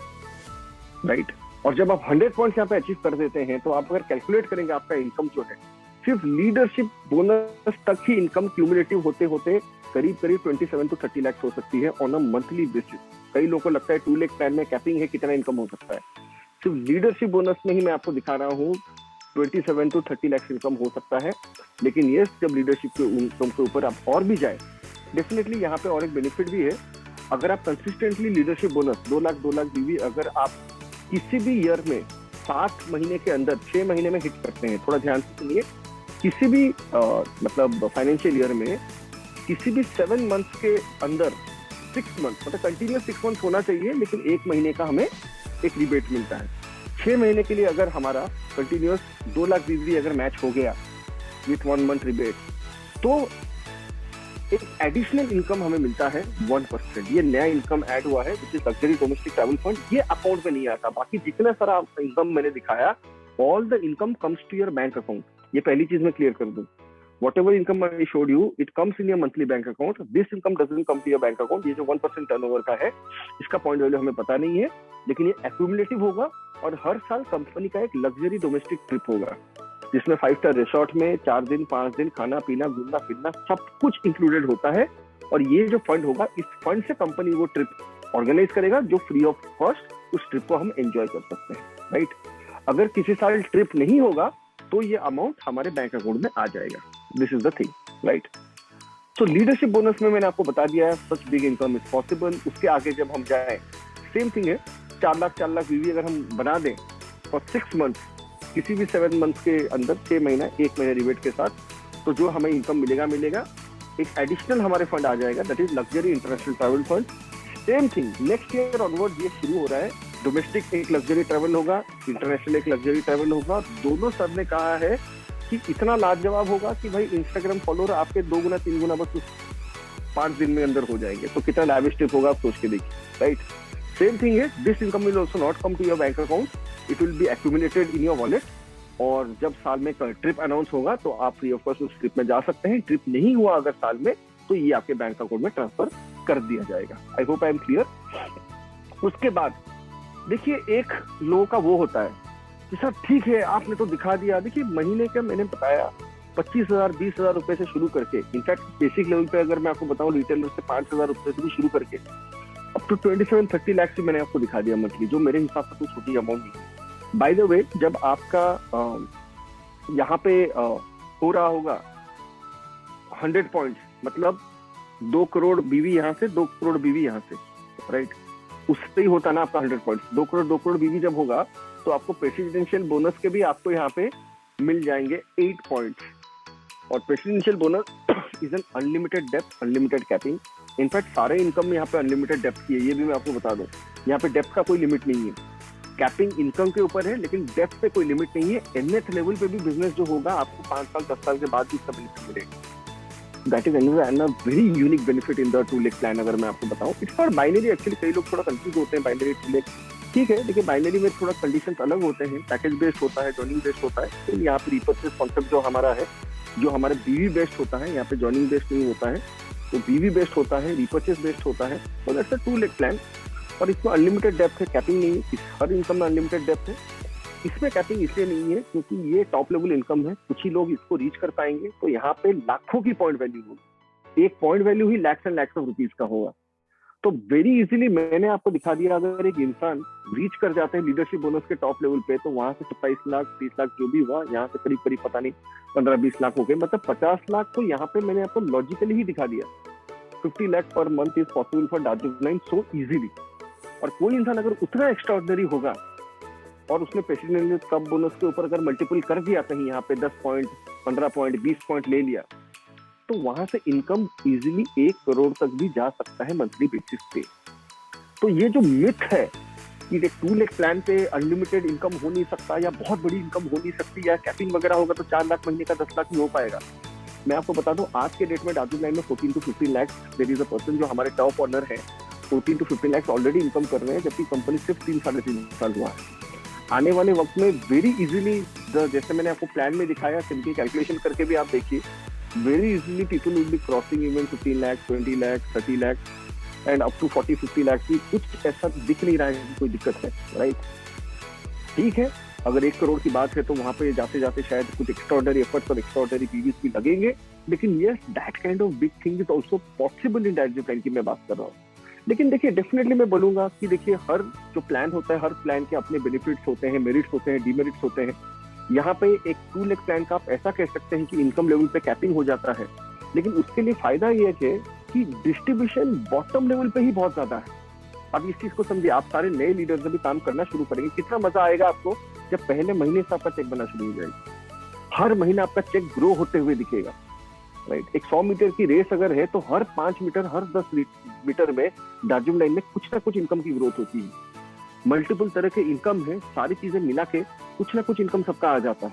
राइट। और जब आप 100 पॉइंट्स यहाँ पे अचीव कर देते हैं, तो आप अगर कैलकुलेट करेंगे आपका इनकम जो है, सिर्फ लीडरशिप बोनस तक ही इनकम क्यूमुलेटिव होते होते करीब 27 to 30 लाख हो सकती है ऑन अ मंथली बेसिस। कई लोगों को लगता है 2 लाख प्लान में कैपिंग है, कितना इनकम हो सकता है। सिर्फ लीडरशिप बोनस में ही मैं आपको दिखा रहा हूँ 27 to 30 लाख इनकम हो सकता है। लेकिन ये जब लीडरशिप के इनकम के ऊपर आप और भी जाए, डेफिनेटली यहाँ पे और एक बेनिफिट भी है। अगर आप कंसिस्टेंटली लीडरशिप बोनस 2 लाख बीवी अगर आप किसी भी ईयर में 7 महीने के अंदर 6 महीने में हिट करते हैं, थोड़ा ध्यान से सुनिए, किसी भी मतलब फाइनेंशियल ईयर में किसी भी 7 मंथ्स के अंदर 6 मंथ मतलब कंटिन्यूस 6 मंथ होना चाहिए, लेकिन 1 महीने का हमें एक रिबेट मिलता है। 6 महीने के लिए अगर हमारा कंटिन्यूस 2 लाख बीवी अगर मैच हो गया विथ 1 मंथ रिबेट, तो एक एडिशनल इनकम हमें मिलता है 1%। ये नया इनकम ऐड हुआ है which is luxury domestic travel fund. ये अकाउंट में नहीं आता, बाकी जितना सारा इनकम मैंने दिखाया all the income comes to your bank account. ये पहली चीज मैं क्लियर कर दूं, whatever income I showed you, it comes in your monthly bank account. This income doesn't come to your bank account. ये जो 1% टर्नओवर का है, इसका पॉइंट वैल्यू हमें पता नहीं है, लेकिन ये एक्यूमुलेटिव होगा और हर साल कंपनी का एक लग्जरी डोमेस्टिक ट्रिप होगा जिसमें 5 स्टार रिसोर्ट में 4 दिन 5 दिन खाना पीना घूमना फिरना सब कुछ इंक्लूडेड होता है। और ये जो फंड होगा, इस फंड से कंपनी वो ट्रिप ऑर्गेनाइज करेगा जो फ्री ऑफ कॉस्ट उस ट्रिप को हम एंजॉय कर सकते हैं, राइट। अगर किसी साल ट्रिप नहीं होगा तो ये अमाउंट हमारे बैंक अकाउंट में आ जाएगा। This is the thing, right. तो लीडरशिप बोनस में मैंने आपको बता दिया है such big income is possible. उसके आगे जब हम जाएं, सेम थिंग है, 4 लाख वीवी अगर हम बना दें फॉर 6 मंथ, किसी भी 7 मंथ के अंदर 6 महीना 1 महीने रिबेट के साथ, तो जो हमें इनकम मिलेगा एक एडिशनल हमारे फंड आ जाएगा, that is luxury international travel fund. Same thing next year onward ये शुरू हो रहा है। डोमेस्टिक एक लग्जरी ट्रैवल होगा, इंटरनेशनल एक लग्जरी ट्रैवल होगा। दोनों सर ने कहा है कि इतना लाजवाब होगा कि भाई इंस्टाग्राम फॉलोअर आपके 2 गुना 3 गुना बस 5 दिन में अंदर हो जाएंगे। तो कितना लैविश ट्रिप होगा आप सोच के देखिए, राइट। सेम थिंग है, this income will also not come to your bank account, it will be accumulated in your wallet. और जब साल में ट्रिप अनाउंस होगा तो आप फ्री ऑफ कॉस्ट उस ट्रिप में जा सकते हैं। ट्रिप नहीं हुआ अगर साल में तो ये आपके बैंक अकाउंट में ट्रांसफर कर दिया जाएगा। I hope I am clear. उसके बाद देखिए, एक लोगों का वो होता है कि सर ठीक है आपने तो दिखा दिया। देखिए महीने का मैंने बताया 25,000 20,000 रुपए से शुरू करके, इनफैक्ट बेसिक लेवल पे अगर मैं आपको बताऊं रिटेलर से 5,000 रुपए से भी शुरू करके अप टू 27-30 लाख से मैंने आपको दिखा दिया मंथली, जो मेरे हिसाब से कोई छोटी अमाउंट नहीं है। बाय द वे, जब आपका यहाँ पे हो रहा होगा 100 पॉइंट्स, मतलब 2 करोड़ बीवी यहाँ से 2 करोड़ बीवी यहाँ से, राइट, उससे ही होता ना आपका 100 पॉइंट्स। 2 करोड़ बीवी जब होगा तो आपको प्रेसिडेंशियल बोनस के भी आपको यहाँ पे मिल जाएंगे 8 पॉइंट्स। और presidential bonus is an unlimited depth, unlimited capping. In fact सारे इनकम में यहाँ पे अनलिमिटेड डेप्थ की है, ये भी मैं आपको बता दूं। यहाँ पे डेप्थ का कोई लिमिट नहीं है, कैपिंग इनकम के ऊपर है, लेकिन डेप्थ पे कोई लिमिट नहीं है। एनएथ लेवल पे भी बिजनेस जो होगा आपको 5 साल 10 साल के बाद भी इसका बेनिफिट मिलेगा। That is another very unique benefit in the 2 leg plan. अगर मैं आपको बताऊं, इट्स फॉर बाइनरी। एक्चुअली कई लोग थोड़ा कंफ्यूज होते हैं बाइनरी 2 लेग, ठीक है। देखिए बाइनरी में थोड़ा कंडीशंस अलग होते हैं, पैकेज बेस्ड होता है, जॉइनिंग बेस्ड होता है। तो यहाँ पे रिपर्चेस कॉन्सेप्ट जो हमारा है, जो हमारे बीवी बेस्ड होता है, यहाँ पे जॉइनिंग बेस्ड नहीं होता है, तो बीवी बेस्ड होता है, रिपर्चेस बेस्ड होता है। तो दैट्स अ 2 लेग प्लान। और इसमें अनलिमिटेड डेप्थ है, कैपिंग नहीं है। हर इनकम में अनलिमिटेड डेप्थ है, इसमें कैपिंग इसलिए नहीं है क्योंकि ये टॉप लेवल इनकम है, कुछ ही लोग इसको रीच कर पाएंगे। तो यहाँ पे लाखों की पॉइंट वैल्यू होगी, एक point value he lakhs and lakhs of rupees का होगा। तो वेरी इजीली मैंने आपको दिखा दिया, अगर एक इंसान रीच कर जाते हैं लीडरशिप बोनस के टॉप लेवल पे, तो वहां से 27 लाख 30 लाख जो भी हुआ, यहाँ से करीब करीब पता नहीं 15-20 लाख हो गए, मतलब 50 लाख। तो यहाँ पे मैंने आपको लॉजिकली ही दिखा दिया 50 lakh per month is possible for Darjeeling so easily. और कोई इंसान अगर उतना एक्स्ट्राऑर्डिनरी होगा और उसने प्रेसिडेंशियल सब बोनस के ऊपर अगर मल्टीपल कर दिया कहीं, यहाँ पे 10 पॉइंट 15 पॉइंट 20 पॉइंट ले लिया, तो वहां से इनकम इजीली 1 करोड़ तक भी जा सकता है मंथली बेसिस पे। तो ये जो मिथ है कि 2 लेग प्लान पे अनलिमिटेड इनकम हो नहीं सकता या बहुत बड़ी इनकम हो नहीं सकती या कैपिंग वगैरह होगा तो 4 लाख महीने का 10 लाख ही हो पाएगा, मैं आपको बता दूं आज के डेट में दार्जिलिंग में 14 to 15 lakh there is a person जो हमारे टॉप ऑनर है, 14 to 15 लाख ऑलरेडी इनकम कर रहे हैं, जबकि कंपनी सिर्फ 3-3.5 साल हुआ है। आने वाले वक्त में वेरी इजीली, जैसे मैंने आपको प्लान में दिखाया, सिंपल कैलकुलेशन करके भी आप देखिए, very easily people will be crossing even 15 lakh, 20 lakh, 30 lakh and up to 40-50 lakh की कुछ ऐसा दिख नहीं रहा है कि कोई दिक्कत है, राइट। ठीक है, अगर 1 करोड़ की बात है तो वहां पे जाते जाते शायद कुछ एक्स्ट्राऑर्डिनरी एफर्ट्स और एक्स्ट्राऑर्डिनरी पीवीज भी लगेंगे, लेकिन yes that kind of big thing is also possible in that plan की मैं बात कर रहा हूँ। लेकिन देखिए डेफिनेटली मैं बोलूंगा कि देखिए हर जो प्लान होता है, हर प्लान के अपने बेनिफिट्स होते हैं, मेरिट्स होते हैं, डीमेरिट्स होते हैं। यहाँ पे एक 2 लेग प्लान का आप ऐसा कह सकते हैं कि इनकम लेवल पे कैपिंग हो जाता है, लेकिन उसके लिए फायदा ये है कि डिस्ट्रीब्यूशन बॉटम लेवल पे ही बहुत ज्यादा है। अब इस चीज को समझिए, आप सारे नए लीडर्स भी काम करना शुरू करेंगे, कितना मजा आएगा आपको जब पहले महीने से आपका चेक बनना शुरू हो जाएगा। हर महीना आपका चेक ग्रो होते हुए दिखेगा, राइट। एक 100 मीटर की रेस अगर है तो हर 5 मीटर हर 10 मीटर में दार्जिलिंग लाइन में कुछ ना कुछ इनकम की ग्रोथ होती है। मल्टीपल तरह के इनकम है, सारी चीजें मिला के कुछ ना कुछ इनकम सबका आ जाता है।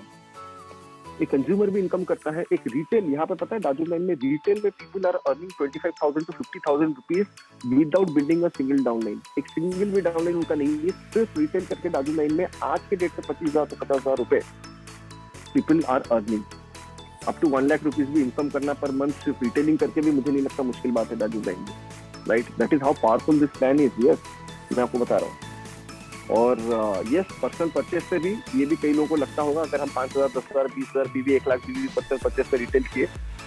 एक कंज्यूमर भी इनकम करता है, एक रिटेल, यहाँ पे पता है दार्जिलिंग लाइन में रिटेल में people are earning 25,000 to 50,000 rupees without building a single downline. एक सिंगल भी डाउनलाइन उनका नहीं है, सिर्फ रिटेल करके दार्जिलिंग लाइन में आज के डेट में 25,000 से 50,000 रुपए people are earning. Up to 1 lakh rupees भी इनकम करना पर मंथ सिर्फ रिटेलिंग करके भी मुझे नहीं लगता मुश्किल बात है दार्जिलिंग लाइन में, right? That is how powerful this plan is. Yes, मैं आपको बता रहा हूँ। और यस, पर्सनल परचेज से भी ये भी कई लोगों को लगता होगा, अगर हम 5,000, 10,000, 20,000 PV, 1 lakh PV personal purchase से रिटेल किए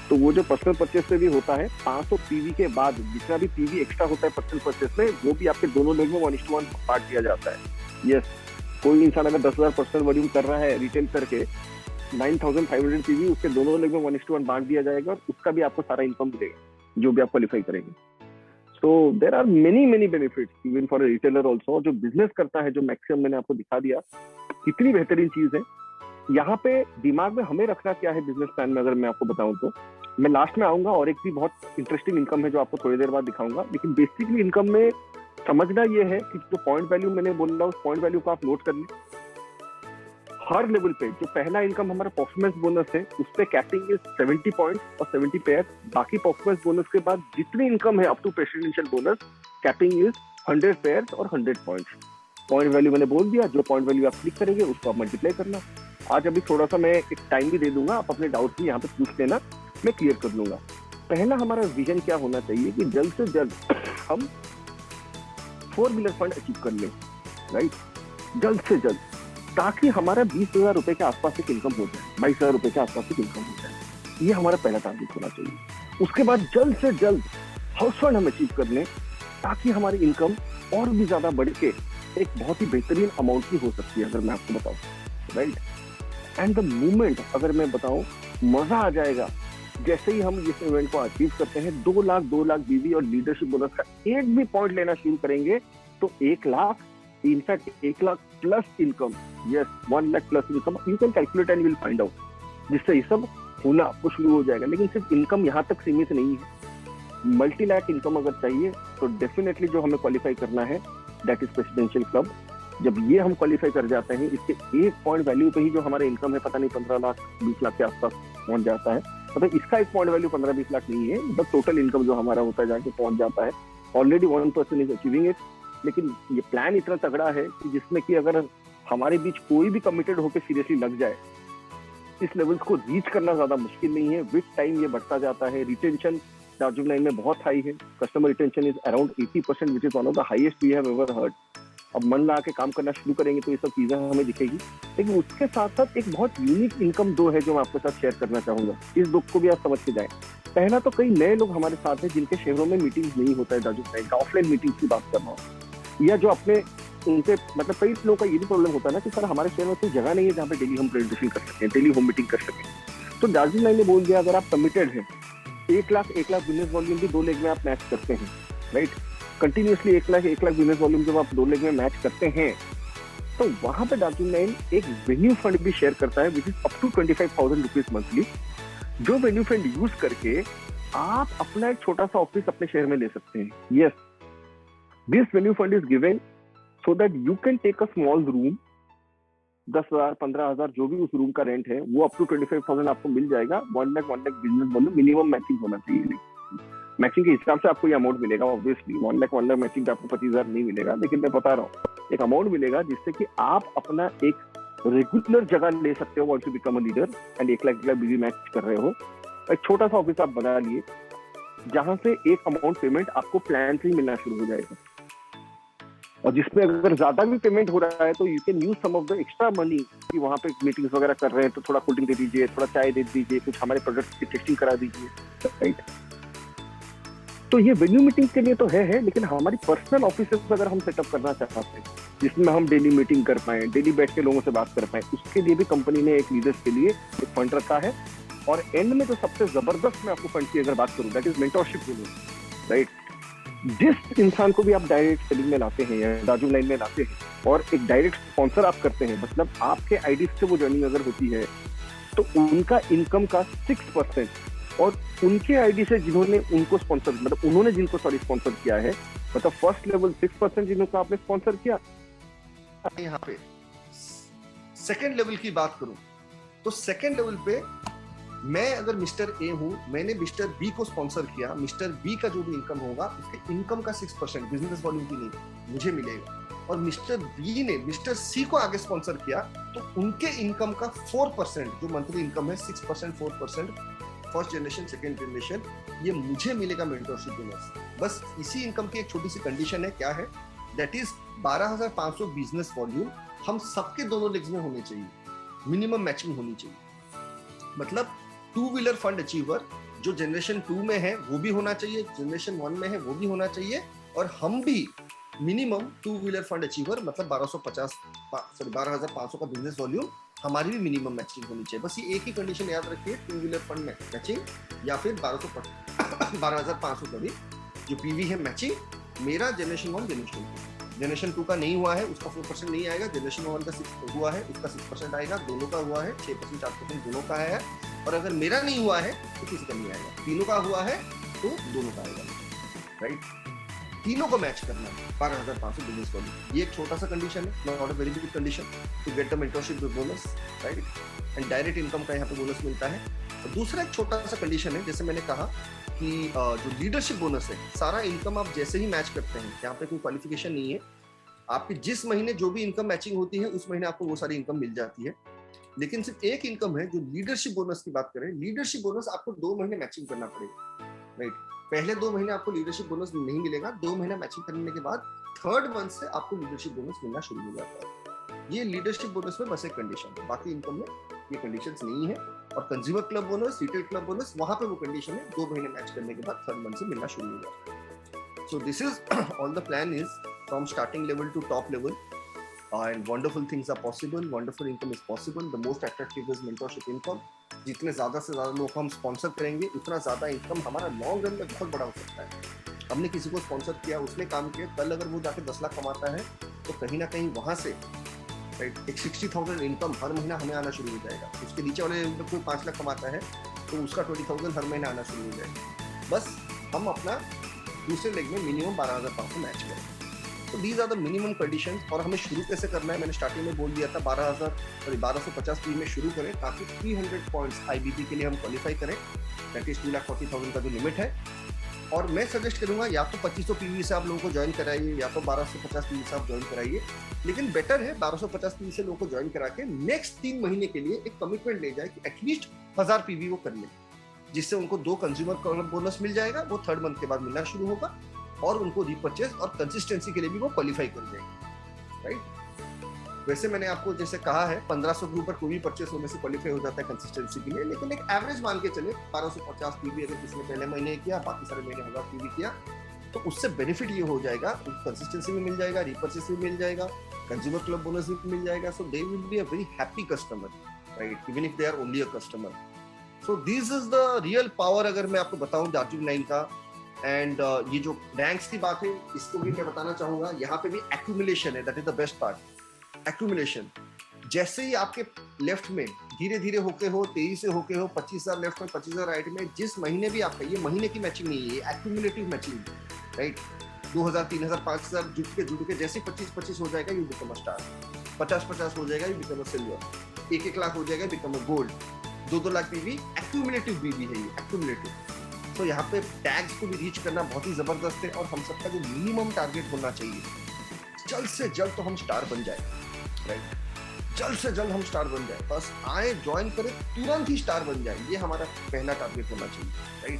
तो वो जो पर्सनल परचेज से भी होता है 500 पीवी के बाद जितना भी पीवी एक्स्ट्रा होता है पर्सनल परचेज में, वो भी आपके दोनों लोग में 1:1 बांट दिया जाता है। यस, कोई इंसान अगर 10,000 पर्सनल वॉल्यूम कर रहा है रिटेल करके 9,500 पीवी, उसके दोनों लोग में 1:1 बांट दिया जाएगा और उसका भी आपको सारा इनकम मिलेगा जो भी आप क्वालिफाई करेंगे। So there are many benefits even for a retailer also। जो बिजनेस करता है, जो मैक्सिमम मैंने आपको दिखा दिया, कितनी बेहतरीन चीज है। यहाँ पे दिमाग में हमें रखना क्या है बिजनेस प्लान में, अगर मैं आपको बताऊं तो मैं लास्ट में आऊंगा और एक भी बहुत इंटरेस्टिंग इनकम है जो आपको थोड़ी देर बाद दिखाऊंगा। लेकिन बेसिकली इनकम में समझना ये है कि जो पॉइंट वैल्यू मैंने बोला उस पॉइंट वैल्यू को आप नोट कर लें। हर लेवल पे जो पहला इनकम हमारा परफॉर्मेंस बोनस है उस पे कैपिंग इज 70 पॉइंट्स और 70 पेयर। बाकी परफॉर्मेंस बोनस के बाद जितनी इनकम है up to presidential bonus capping is 100 pairs और 100 पॉइंट्स। पॉइंट वैल्यू मैंने बोल दिया, जो पॉइंट वैल्यू आप क्लिक करेंगे उसको आप मल्टीप्लाई करना। आज अभी थोड़ा सा मैं एक टाइम भी दे दूंगा, आप अपने डाउट भी यहाँ पे पूछ लेना, मैं क्लियर कर लूंगा। पहला हमारा विजन क्या होना चाहिए कि जल्द से जल्द हम 4 व्हीलर फंड अचीव कर लें, राइट? जल्द से जल्द, ताकि हमारा 20,000 रुपए के आसपास एक इनकम हो जाए, 22,000 रुपए के आसपास एक इनकम हो जाए। ये हमारा पहला टारगेट होना चाहिए। उसके बाद जल्द से जल्द हाउस फंड हम अचीव कर लें ताकि हमारी इनकम और भी ज्यादा बढ़ के एक बहुत ही बेहतरीन अमाउंट की हो सकती है, अगर मैं आपको बताऊं, राइट? एंड द मूवमेंट अगर मैं बताऊं, मजा आ जाएगा जैसे ही हम इस इवेंट को अचीव करते हैं। 2 लाख बीवी और लीडरशिप बोनस का एक भी पॉइंट लेना शुरू करेंगे तो 1 lakh, in fact 1 lakh plus income, yes 1 lakh plus income, you can calculate and will find out, जिससे ये सब होना आपको शुरू हो जाएगा। लेकिन सिर्फ इनकम यहाँ तक सीमित नहीं है, मल्टी लाख इनकम अगर चाहिए तो डेफिनेटली जो हमें क्वालिफाई करना है दैट इज प्रेसिडेंशियल क्लब। जब ये हम क्वालिफाई कर जाते हैं, इसके एक पॉइंट वैल्यू पे ही जो हमारा इनकम है पता नहीं 15 लाख 20 लाख के आसपास पहुंच जाता है। मतलब इसका एक पॉइंट वैल्यू 15-20 लाख नहीं है, बट टोटल इनकम जो हमारा होता है जाके पहुंच जाता है। Already 1% is achieving it. लेकिन ये प्लान इतना तगड़ा है कि जिसमें कि अगर हमारे बीच कोई भी कमिटेड होकर सीरियसली लग जाए, इस लेवल्स को रीच करना ज्यादा मुश्किल नहीं है। विद टाइम ये बढ़ता जाता है। रिटेंशन दार्जिलिंग लाइन में बहुत हाई है, customer retention is around 80%, which is one of the highest we have ever heard. अब मन लगा के काम करना शुरू करेंगे तो ये सब चीजें हमें दिखेगी। लेकिन उसके साथ साथ एक बहुत यूनिक इनकम दो है जो मैं आपके साथ शेयर करना चाहूंगा, इस दुख को भी आप समझ के जाएं। पहला तो कई नए लोग हमारे साथ हैं जिनके शहरों में मीटिंग्स नहीं होता है दार्जिलिंग लाइन का, ऑफलाइन मीटिंग्स की बात कर रहा हूँ, या जो अपने उनके मतलब कई लोगों का ये भी प्रॉब्लम होता है ना कि सर हमारे शहर में कोई जगह नहीं है जहाँ पे डेली हम प्रेजेंटेशन कर सकते हैं, डेली होम मीटिंग कर सकें। तो दार्जिलिंग लाइन ने बोल दिया अगर आप कमिटेड हैं 1 लाख बिजनेस वॉल्यूम भी 2 लेग में आप मैच करते हैं, right? Continuously 1 lakh business volume जब आप 2 लेग में मैच करते हैं तो वहां पे दार्जिलिंग लाइन एक वेन्यू फंड भी शेयर करता है which is up to 25,000 rupees monthly. जो वेन्यू फंड यूज करके आप अपना एक छोटा सा ऑफिस अपने शहर में ले सकते हैं। Yes, this venue fund is given so that you can take a small room, 10,000 15,000 जो भी उस रूम का रेंट है वो अप टू 25,000 आपको मिल जाएगा। 1 lakh business volume, minimum matching होना चाहिए। मैचिंग के हिसाब से आपको ये अमाउंट मिलेगा। ऑब्वियसली 1 लाख मैचिंग पे आपको 25,000 नहीं मिलेगा, लेकिन मैं बता रहा हूँ एक अमाउंट मिलेगा जिससे कि आप अपना एक रेगुलर जगह ले सकते हो। Want to become a leader and 1 lakh भी मैच कर रहे हो, एक छोटा सा ऑफिस आप बना लिए जहां से एक अमाउंट पेमेंट आपको प्लान से ही मिलना शुरू हो जाएगा, और जिसमें अगर ज्यादा भी पेमेंट हो रहा है तो you can use some of the extra money कि वहां पे मीटिंग्स वगैरह कर रहे हैं तो थोड़ा कोल्ड ड्रिंक दे दीजिए, थोड़ा चाय दे दीजिए, कुछ हमारे प्रोडक्ट्स की टेस्टिंग करा दीजिए, राइट? तो ये वेन्यू मीटिंग के लिए तो है, लेकिन हमारी पर्सनल ऑफिसेस अगर हम सेटअप करना चाहते हैं जिसमें हम डेली मीटिंग कर पाए, डेली बैठ के लोगों से बात कर पाए, उसके लिए भी कंपनी ने एक लीडर्स के लिए एक फंड रखा है। और एंड में जो सबसे जबरदस्त मैं आपको फंड की अगर बात करूं दैट इज मेंटरशिप, राइट? जिस इंसान को भी आप डायरेक्ट सेलिंग में लाते हैं या दार्जिलिंग लाइन में लाते हैं और एक डायरेक्ट स्पॉन्सर आप करते हैं, मतलब आपके आईडी से वो जर्निंग अगर होती है तो उनका इनकम का 6% और उनके आईडी से जिन्होंने उनको स्पॉन्सर मतलब उन्होंने जिनको स्पॉन्सर किया है, मतलब फर्स्ट लेवल 6% जिनको आपने स्पॉन्सर किया। यहाँ पे सेकेंड लेवल की बात करूं तो सेकंड लेवल पे मैं अगर मिस्टर ए हूं, मैंने मिस्टर बी को स्पॉन्सर किया, मिस्टर बी का जो भी इनकम होगा उसके इनकम का 6% बिजनेस वॉल्यूम की नहीं मुझे मिलेगा, और मिस्टर बी ने मिस्टर सी को आगे स्पॉन्सर किया तो उनके इनकम का 4% जो मंथली इनकम है 6% 4% फर्स्ट जनरेशन सेकेंड जनरेशन ये मुझे मिलेगा मेंटरशिप बोनस। बस इसी इनकम की एक छोटी सी कंडीशन है, क्या है, दैट इज 12,500 बिजनेस वॉल्यूम हम सबके दोनों लेग्स में होने चाहिए, मिनिमम मैचिंग होनी चाहिए। मतलब 2 व्हीलर फंड अचीवर जो जनरेशन 2 में है वो भी होना चाहिए, जनरेशन 1 में है वो भी होना चाहिए, और हम भी मिनिमम 2 व्हीलर फंड अचीवर मतलब 12,500 का बिजनेस वॉल्यूम हमारी भी मिनिमम मैचिंग होनी चाहिए। बस ये एक ही कंडीशन याद रखिए, 2 व्हीलर फंड मैचिंग या फिर 12,500 का भी जो पीवी है मैचिंग, मेरा जनरेशन 1 जनरेशन 2 का नहीं हुआ है उसका 4% नहीं आएगा, जनरेशन 1 का 6 हुआ है उसका 6% आएगा, दोनों का हुआ है 6% 4% दोनों का है, और अगर मेरा नहीं हुआ है तो किसी का नहीं आएगा, तीनों का हुआ है तो दोनों का आएगा, राइट। तीनों को मैच करना है 12,500 बिजनेस वॉल्यूम, ये एक छोटा सा कंडीशन है, not a very big condition to get the mentorship bonus, right, and direct income का यहाँ पे बोनस मिलता है। और दूसरा एक छोटा सा कंडीशन है, जैसे मैंने कहा कि जो लीडरशिप बोनस है, सारा इनकम आप जैसे ही मैच करते हैं, यहाँ पे कोई क्वालिफिकेशन नहीं है, आपकी जिस महीने जो भी इनकम मैचिंग होती है उस महीने आपको वो सारी इनकम मिल जाती है। लेकिन सिर्फ एक इनकम है जो लीडरशिप बोनस की बात करें, लीडरशिप बोनस आपको 2 महीने मैचिंग करना पड़ेगा, राइट। पहले 2 महीने आपको लीडरशिप बोनस नहीं मिलेगा, 2 महीने मैचिंग करने के बाद थर्ड मंथ से आपको लीडरशिप बोनस मिलना शुरू हो जाता है। ये लीडरशिप बोनस में बस एक कंडीशन है, बाकी इनकम में ये कंडीशंस नहीं है। और consumer club bonus, retail club bonus, वहां पे वो कंडीशन है, 2 महीने मैच करने के बाद थर्ड मंथ से मिलना शुरू हो जाता है। So this is all the plan is from starting level to top level, and wonderful things are possible, wonderful income is possible, the most attractive is mentorship income। जितने ज्यादा से ज्यादा लोग हम स्पॉन्सर करेंगे उतना ज्यादा इनकम हमारा लॉन्ग रन में बहुत बड़ा हो सकता है। हमने किसी को स्पॉन्सर किया, उसने काम किया, कल अगर वो जाके 10 लाख कमाता है तो कहीं ना कहीं वहां से राइट एक 60,000 इनकम हर महीना हमें आना शुरू हो जाएगा। उसके नीचे वाले कोई 5 लाख कमाता है तो उसका 20,000 हर महीना आना शुरू हो जाएगा। बस हम अपना दूसरे लेग में मिनिमम 12,500 मैच करें। तो these are the minimum conditions. और हमें शुरू कैसे करना है, मैंने स्टार्टिंग में बोल दिया था 1250 पी में शुरू करें ताकि 300 पॉइंट्स आईबीपी के लिए हम क्वालिफाई करें, दैट इज 2,40,000 का जो लिमिट है। और मैं सजेस्ट करूंगा या तो 2500 पीवी से आप लोगों को ज्वाइन कराइए या तो 1250 पीवी से आप ज्वाइन कराइए, लेकिन बेटर है 1250 पीवी से लोगों को ज्वाइन करा के नेक्स्ट 3 महीने के लिए एक कमिटमेंट ले जाए कि एटलीस्ट 1000 पीवी वो कर ले, जिससे उनको 2 कंज्यूमर बोनस मिल जाएगा, वो थर्ड मंथ के बाद मिलना शुरू होगा, और उनको रीपरचेज और कंसिस्टेंसी के लिए भी वो क्वालिफाई कर जाएंगे, राइट। वैसे मैंने आपको जैसे कहा है 1500 के ऊपर कोई भी परचेस होने से क्वालिफाई हो जाता है कंसिस्टेंसी के लिए, लेकिन एक एवरेज मान के चले 1250 पीवी अगर किसी ने पहले महीने किया, बाकी सारे महीने 1000 पीवी किया, तो उससे बेनिफिट ये हो जाएगा, कंसिस्टेंसी भी मिल जाएगा, रीपरचेस भी मिल जाएगा, कंज्यूमर क्लब बोनस भी मिल जाएगा। So they will be a very happy customer, right, even if they are only a customer. So this is the real power अगर मैं आपको बताऊं दार्जिलिंग का। एंड ये जो रैंक्स की बात है इसको भी मैं बताना चाहूंगा, यहाँ पे भी एक्यूमुलेशन है, that is the best part. Accumulation जैसे ही आपके लेफ्ट में धीरे धीरे होके हो, तेजी से होके हो, 25,000 लेफ्ट में 25,000 राइट में, जिस महीने भी आपका, ये महीने की मैचिंग नहीं है, ये एक्यूमुलेटिव मैचिंग, राइट, 2,000 3,000 5,000 जुड़ के जैसे 25-25 हो जाएगा यू बिकम अ स्टार, 50-50 हो जाएगा you become a silver, 1-1 lakh हो जाएगा बिकम अ गोल्ड, 2-2 लाख बीवी एक्यूमुलेटिव बीवी है ये, एक्यूमुलेटिव। तो यहाँ पे टैग्स को भी रीच करना बहुत ही जबरदस्त है, और हम सबका जो मिनिमम टारगेट होना चाहिए, जल्द से जल्द तो हम स्टार बन जाए, राइट, जल्द से जल्द हम स्टार बन जाए, बस आए ज्वाइन करें तुरंत ही स्टार बन जाए, ये हमारा पहला टारगेट होना चाहिए, राइट,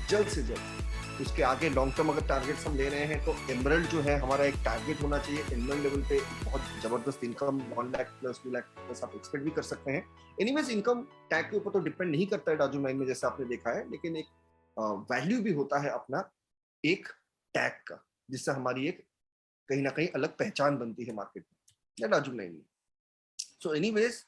जल्द से जल्द। उसके आगे लॉन्ग टर्म अगर टारगेट्स हम ले रहे हैं तो एमरल्ड जो है हमारा एक टारगेट होना चाहिए, एमरल्ड लेवल पे बहुत जबरदस्त income 1 lakh plus 2 lakh plus आप एक्सपेक्ट भी कर सकते हैं। एनीवेज इनकम टैग के ऊपर तो डिपेंड नहीं करता है डार्जिलिंग माइन में, जैसे आपने देखा है, लेकिन एक वैल्यू भी होता है अपना एक टैग का, जिससे हमारी एक कहीं ना कहीं अलग पहचान बनती है मार्केट में या डार्जिलिंग में। So anyways